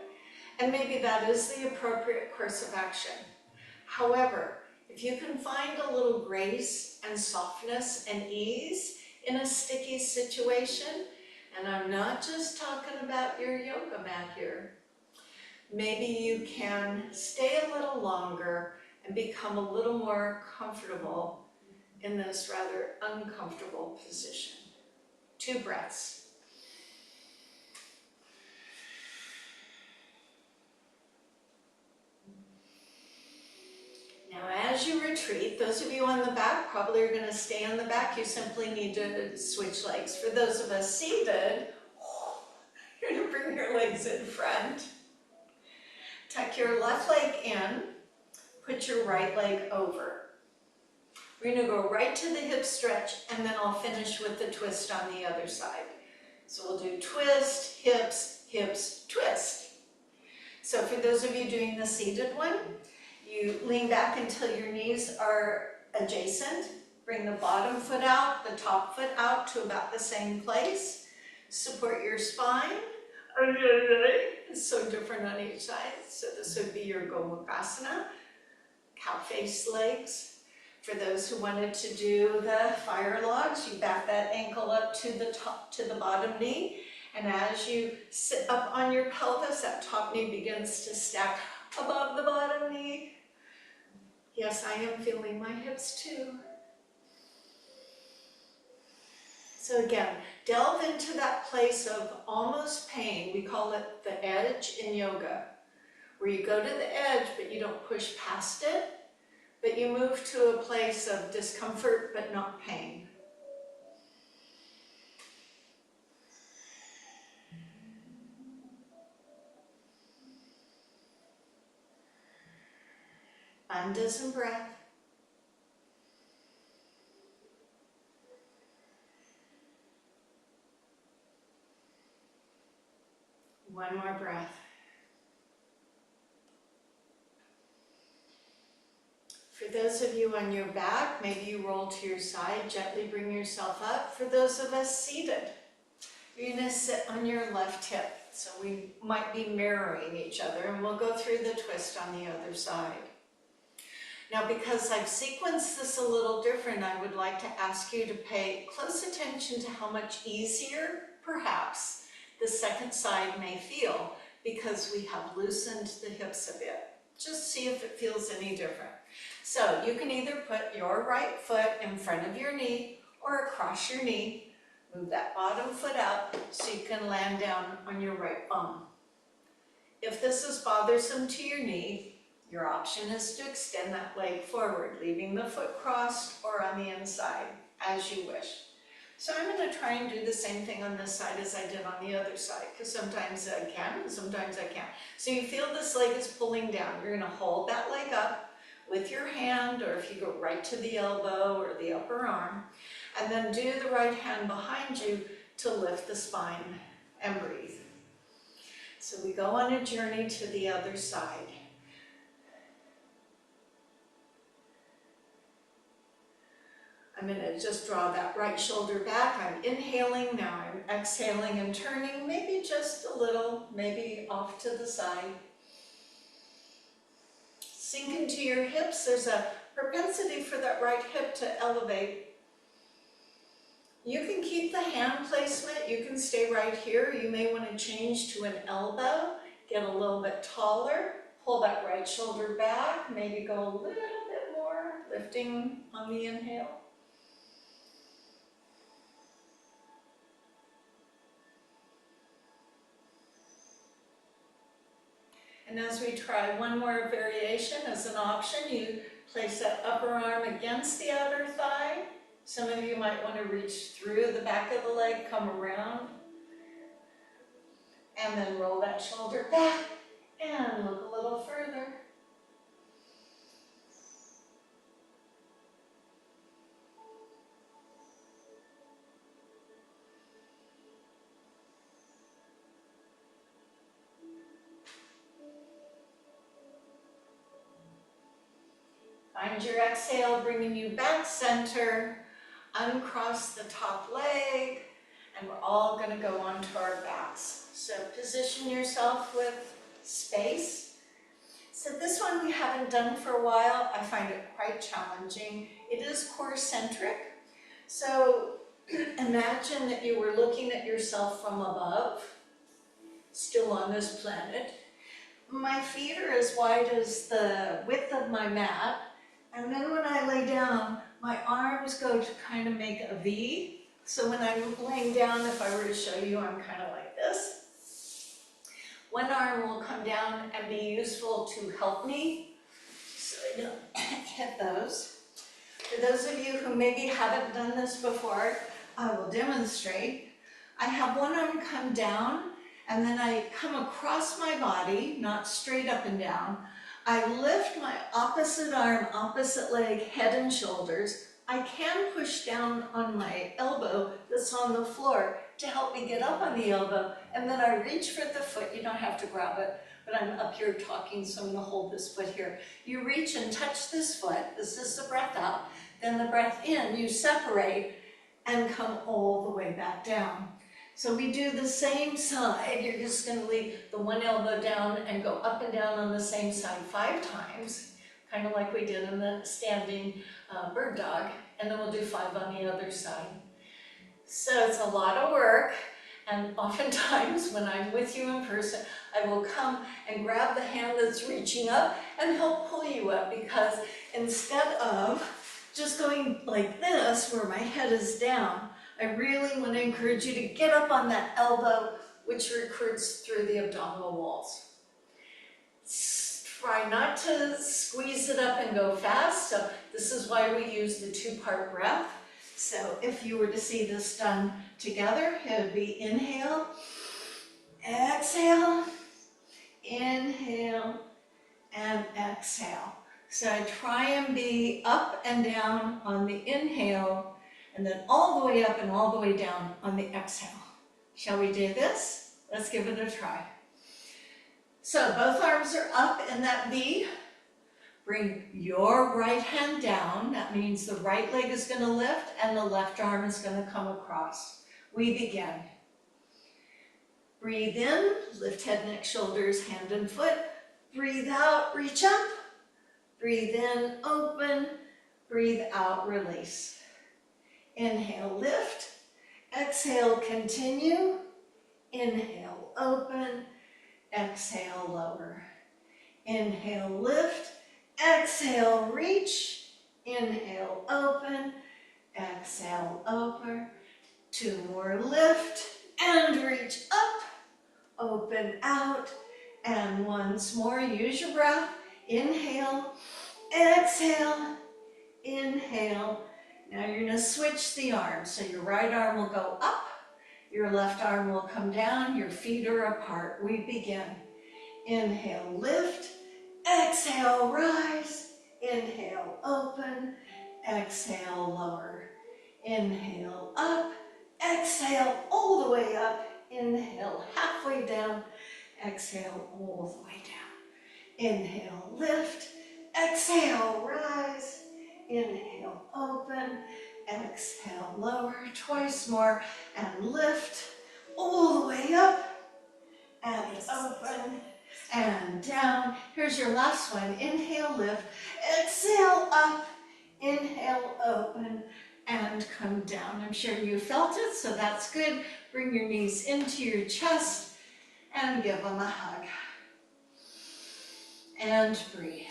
And maybe that is the appropriate course of action. However, if you can find a little grace and softness and ease in a sticky situation, and I'm not just talking about your yoga mat here, maybe you can stay a little longer and become a little more comfortable in this rather uncomfortable position. 2 breaths. Now as you retreat, those of you on the back probably are going to stay on the back. You simply need to switch legs. For those of us seated, you're going to bring your legs in front. Tuck your left leg in, put your right leg over. We're going to go right to the hip stretch and then I'll finish with the twist on the other side. So we'll do twist, hips, hips, twist. So for those of you doing the seated one, you lean back until your knees are adjacent. Bring the bottom foot out, the top foot out to about the same place. Support your spine. It's so different on each side. So this would be your Gomukhasana, cow face legs. For those who wanted to do the fire logs, you back that ankle up to the top, to the bottom knee. And as you sit up on your pelvis, that top knee begins to stack above the bottom knee. Yes, I am feeling my hips too. So again, delve into that place of almost pain. We call it the edge in yoga, where you go to the edge, but you don't push past it, but you move to a place of discomfort, but not pain. Bandhas and breath. One more breath. For those of you on your back, maybe you roll to your side, gently bring yourself up. For those of us seated, you're going to sit on your left hip. So we might be mirroring each other, and we'll go through the twist on the other side. Now, because I've sequenced this a little different, I would like to ask you to pay close attention to how much easier, perhaps, the second side may feel because we have loosened the hips a bit. Just see if it feels any different. So you can either put your right foot in front of your knee or across your knee. Move that bottom foot out so you can land down on your right bum. If this is bothersome to your knee, Your option is to extend that leg forward, leaving the foot crossed or on the inside, as you wish. So I'm going to try and do the same thing on this side as I did on the other side, because sometimes I can and sometimes I can't. So you feel this leg is pulling down. You're going to hold that leg up with your hand, or if you go right to the elbow or the upper arm, and then do the right hand behind you to lift the spine and breathe. So we go on a journey to the other side. I'm going to just draw that right shoulder back. I'm inhaling, now I'm exhaling and turning, maybe just a little, maybe off to the side. Sink into your hips. There's a propensity for that right hip to elevate. You can keep the hand placement. You can stay right here. You may want to change to an elbow, get a little bit taller, pull that right shoulder back, maybe go a little bit more, lifting on the inhale. And as we try one more variation as an option, you place that upper arm against the outer thigh. Some of you might want to reach through the back of the leg, come around, and then roll that shoulder back and look a little further. Find your exhale, bringing you back center. Uncross the top leg, and we're all going to go onto our backs. So position yourself with space. So this one we haven't done for a while. I find it quite challenging. It is core centric. So imagine that you were looking at yourself from above, still on this planet. My feet are as wide as the width of my mat. And then when I lay down, my arms go to kind of make a V. So when I'm laying down, if I were to show you, I'm kind of like this. One arm will come down and be useful to help me, so I don't hit those. For those of you who maybe haven't done this before, I will demonstrate. I have one arm come down, and then I come across my body, not straight up and down. I lift my opposite arm, opposite leg, head and shoulders. I can push down on my elbow that's on the floor to help me get up on the elbow, and then I reach for the foot. You don't have to grab it, but I'm up here talking, so I'm going to hold this foot here. You reach and touch this foot. This is the breath out. Then the breath in, you separate and come all the way back down. So we do the same side. You're just going to leave the one elbow down and go up and down on the same side 5 times, kind of like we did in the standing bird dog, and then we'll do 5 on the other side. So it's a lot of work, and oftentimes when I'm with you in person, I will come and grab the hand that's reaching up and help pull you up, because instead of just going like this, where my head is down, I really want to encourage you to get up on that elbow, which recruits through the abdominal walls. Try not to squeeze it up and go fast. So this is why we use the 2-part breath. So if you were to see this done together, it would be inhale, exhale, inhale, and exhale. So I try and be up and down on the inhale, and then all the way up and all the way down on the exhale. Shall we do this? Let's give it a try. So both arms are up in that V. Bring your right hand down. That means the right leg is going to lift and the left arm is going to come across. We begin. Breathe in, lift head, neck, shoulders, hand and foot. Breathe out, reach up. Breathe in, open. Breathe out, release. Inhale, lift. Exhale, continue. Inhale, open. Exhale, lower. Inhale, lift. Exhale, reach. Inhale, open. Exhale, over. 2 more, lift and reach up. Open out. And once more, use your breath. Inhale, exhale, inhale. Now you're gonna switch the arms. So your right arm will go up, your left arm will come down, your feet are apart. We begin. Inhale, lift, exhale, rise, inhale, open, exhale, lower. Inhale, up, exhale, all the way up, inhale, halfway down, exhale, all the way down. Inhale, lift, exhale, rise, inhale, open, exhale, lower, twice more, and lift, all the way up, and open, and down. Here's your last one. Inhale, lift, exhale, up, inhale, open, and come down. I'm sure you felt it, so that's good. Bring your knees into your chest and give them a hug. And breathe.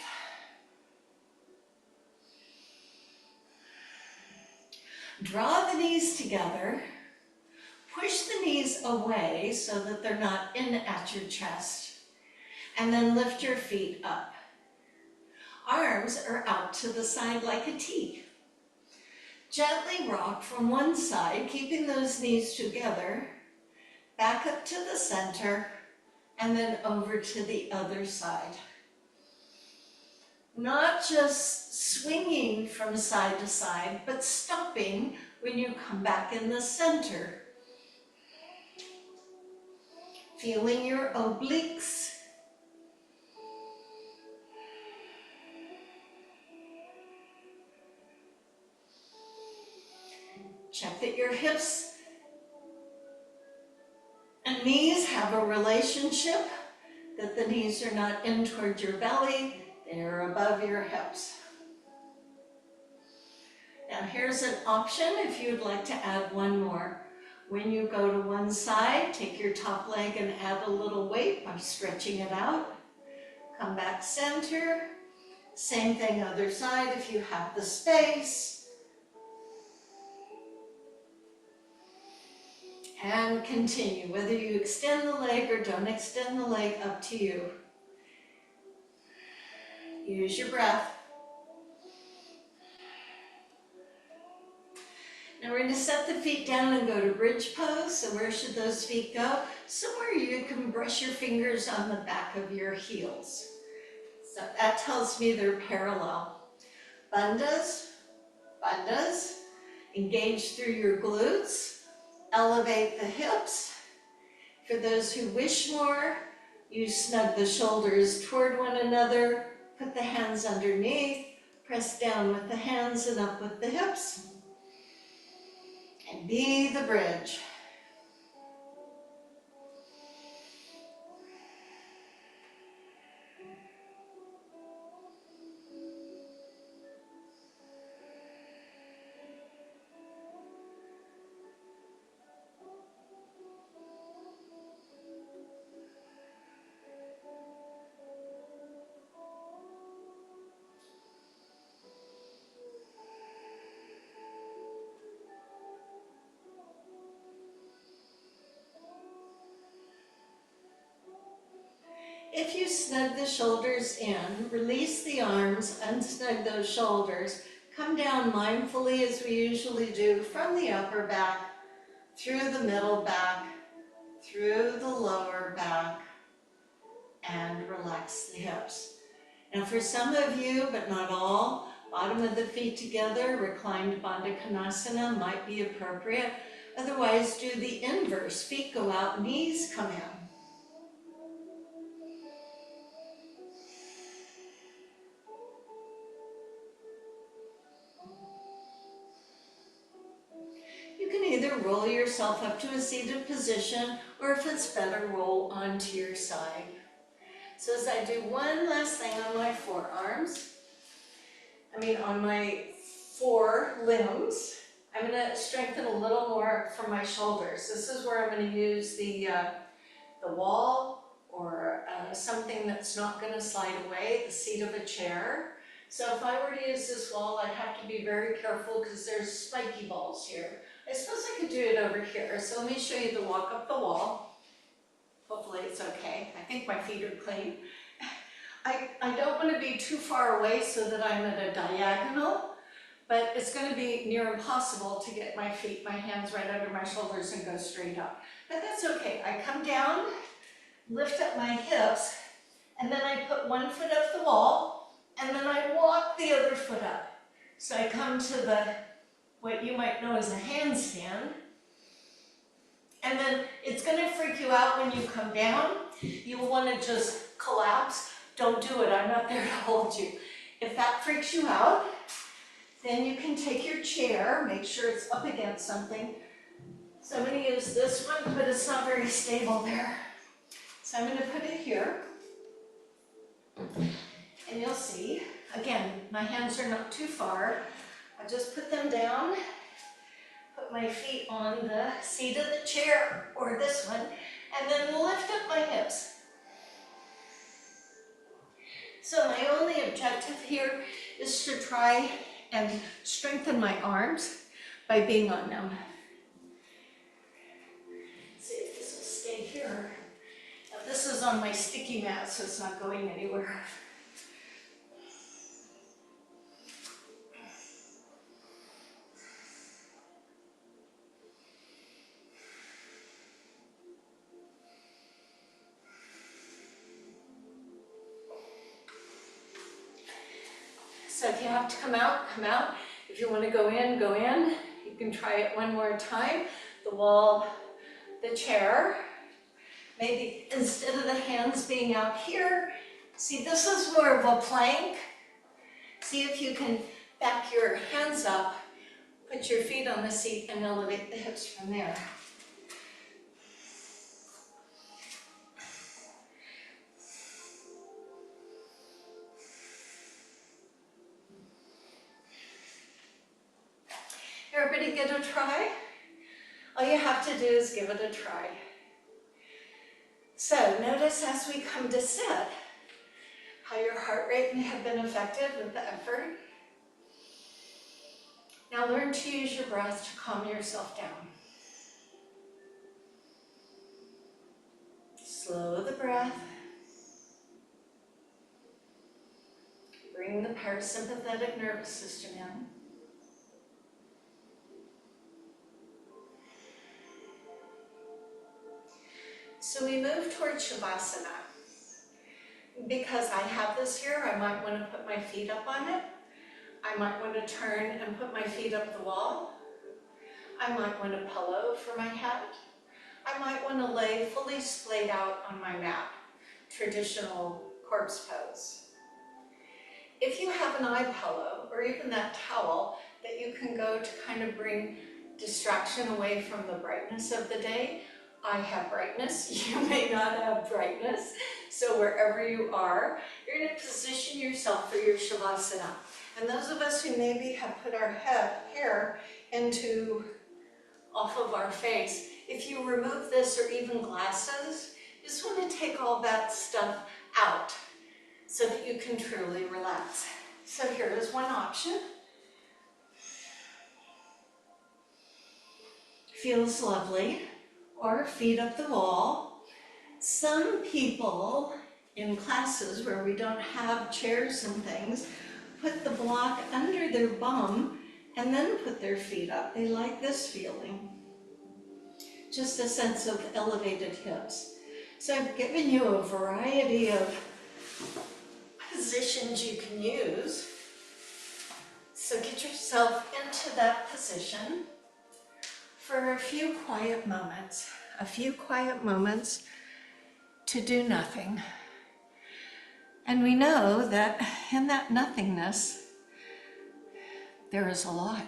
Draw the knees together. Push the knees away so that they're not in at your chest. And then lift your feet up. Arms are out to the side like a T. Gently rock from one side, keeping those knees together, back up to the center, and then over to the other side. Not just swinging from side to side, but stopping when you come back in the center. Feeling your obliques. Check that your hips and knees have a relationship, that the knees are not in toward your belly, they're above your hips. Now here's an option if you'd like to add one more. When you go to one side, take your top leg and add a little weight by stretching it out. Come back center. Same thing other side if you have the space. And continue, whether you extend the leg or don't extend the leg, up to you. Use your breath. Now we're going to set the feet down and go to bridge pose. So where should those feet go? Somewhere you can brush your fingers on the back of your heels. So that tells me they're parallel. Bandhas, bandhas. Engage through your glutes. Elevate the hips. For those who wish more, you snug the shoulders toward one another. Put the hands underneath. Press down with the hands and up with the hips. And be the bridge. If you snug the shoulders in, release the arms, unsnug those shoulders, come down mindfully as we usually do from the upper back, through the middle back, through the lower back, and relax the hips. Now for some of you, but not all, bottom of the feet together, reclined Bandha Konasana might be appropriate. Otherwise, do the inverse. Feet go out, knees come in. You can either roll yourself up to a seated position, or if it's better, roll onto your side. So as I do one last thing on my forearms, on my forelimbs, I'm going to strengthen a little more from my shoulders. This is where I'm going to use the wall or something that's not going to slide away, the seat of a chair. So if I were to use this wall, I'd have to be very careful because there's spiky balls here. I suppose I could do it over here. So let me show you the walk up the wall. Hopefully it's okay. I think my feet are clean. I don't want to be too far away so that I'm at a diagonal, but it's going to be near impossible to get my hands right under my shoulders and go straight up. But that's okay. I come down, lift up my hips, and then I put one foot up the wall, and then I walk the other foot up. So I come to what you might know as a handstand. And then it's going to freak you out when you come down. You'll want to just collapse. Don't do it. I'm not there to hold you. If that freaks you out, then you can take your chair, make sure it's up against something. So I'm going to use this one, but it's not very stable there. So I'm going to put it here. And you'll see, again, my hands are not too far. I just put them down. Put my feet on the seat of the chair, or this one, and then lift up my hips. So my only objective here is to try and strengthen my arms by being on them. Let's see if this will stay here. Now this is on my sticky mat, so it's not going anywhere. So if you have to come out, come out. If you want to go in, go in. You can try it one more time. The wall, the chair. Maybe instead of the hands being out here, see, this is more of a plank. See if you can back your hands up, put your feet on the seat, and elevate the hips from there. Everybody get a try? All you have to do is give it a try. So notice as we come to sit, how your heart rate may have been affected with the effort. Now learn to use your breath to calm yourself down. Slow the breath. Bring the parasympathetic nervous system in. So we move towards Shavasana. Because I have this here, I might want to put my feet up on it. I might want to turn and put my feet up the wall. I might want a pillow for my head. I might want to lay fully splayed out on my mat, traditional corpse pose. If you have an eye pillow or even that towel that you can go to kind of bring distraction away from the brightness of the day, I have brightness, you may not have brightness. So wherever you are, you're going to position yourself for your Shavasana. And those of us who maybe have put our hair off of our face, if you remove this or even glasses, you just want to take all that stuff out so that you can truly relax. So here is one option. Feels lovely. Or feet up the wall. Some people in classes where we don't have chairs and things put the block under their bum and then put their feet up. They like this feeling. Just a sense of elevated hips. So I've given you a variety of positions you can use. So get yourself into that position for a few quiet moments to do nothing. And we know that in that nothingness, there is a lot.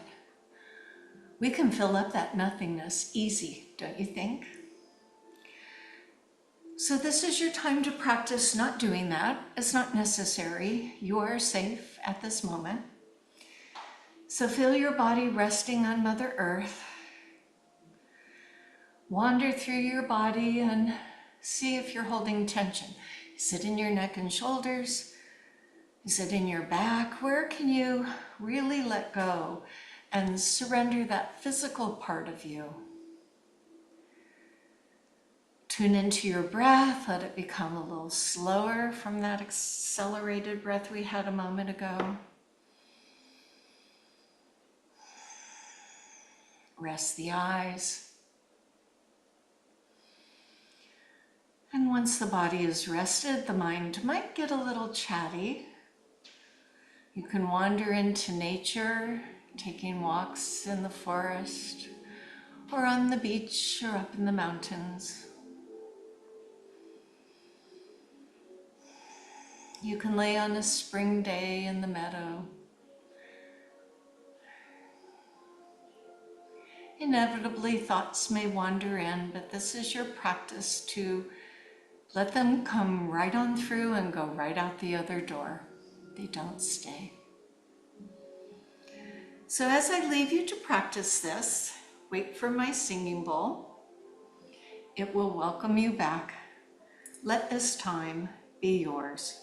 We can fill up that nothingness easy, don't you think? So this is your time to practice not doing that. It's not necessary. You are safe at this moment. So feel your body resting on Mother Earth. Wander through your body and see if you're holding tension. Is it in your neck and shoulders? Is it in your back? Where can you really let go and surrender that physical part of you Tune into your breath. Let it become a little slower from that accelerated breath we had a moment ago. Rest the eyes. And once the body is rested, the mind might get a little chatty. You can wander into nature, taking walks in the forest, or on the beach, or up in the mountains. You can lay on a spring day in the meadow. Inevitably, thoughts may wander in, but this is your practice to let them come right on through and go right out the other door. They don't stay. So as I leave you to practice this, wait for my singing bowl. It will welcome you back. Let this time be yours.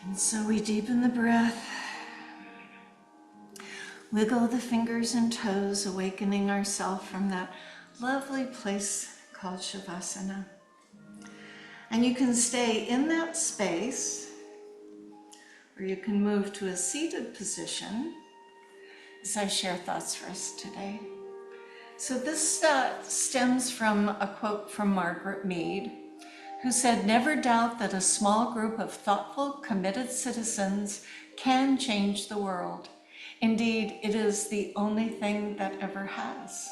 And so we deepen the breath, wiggle the fingers and toes, awakening ourselves from that lovely place called Shavasana. And you can stay in that space, or you can move to a seated position as I share thoughts for us today. So this stems from a quote from Margaret Mead, who said, "Never doubt that a small group of thoughtful, committed citizens can change the world. Indeed, it is the only thing that ever has."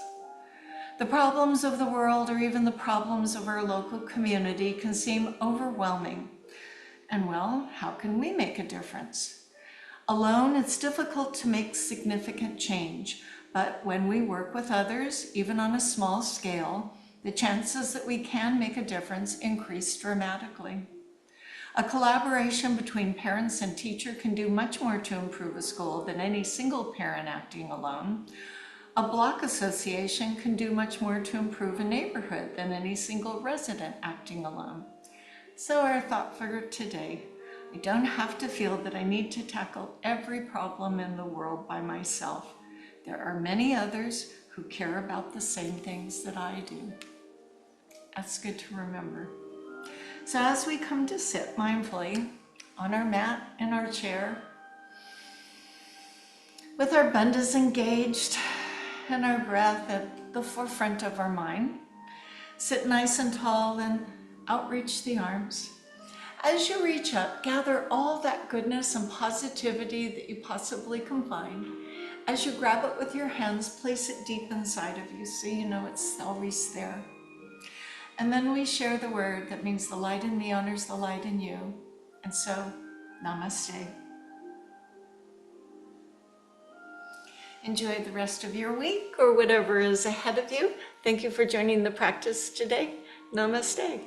The problems of the world, or even the problems of our local community, can seem overwhelming. And well, how can we make a difference? Alone, it's difficult to make significant change, but when we work with others, even on a small scale, the chances that we can make a difference increase dramatically. A collaboration between parents and teacher can do much more to improve a school than any single parent acting alone. A block association can do much more to improve a neighborhood than any single resident acting alone. So our thought for today: I don't have to feel that I need to tackle every problem in the world by myself. There are many others who care about the same things that I do. That's good to remember. So as we come to sit mindfully on our mat in our chair, with our bandhas engaged and our breath at the forefront of our mind, sit nice and tall and outreach the arms. As you reach up, gather all that goodness and positivity that you possibly can find. As you grab it with your hands, place it deep inside of you so you know it's always there. And then we share the word that means the light in me honors the light in you. And so, Namaste. Enjoy the rest of your week or whatever is ahead of you. Thank you for joining the practice today. Namaste.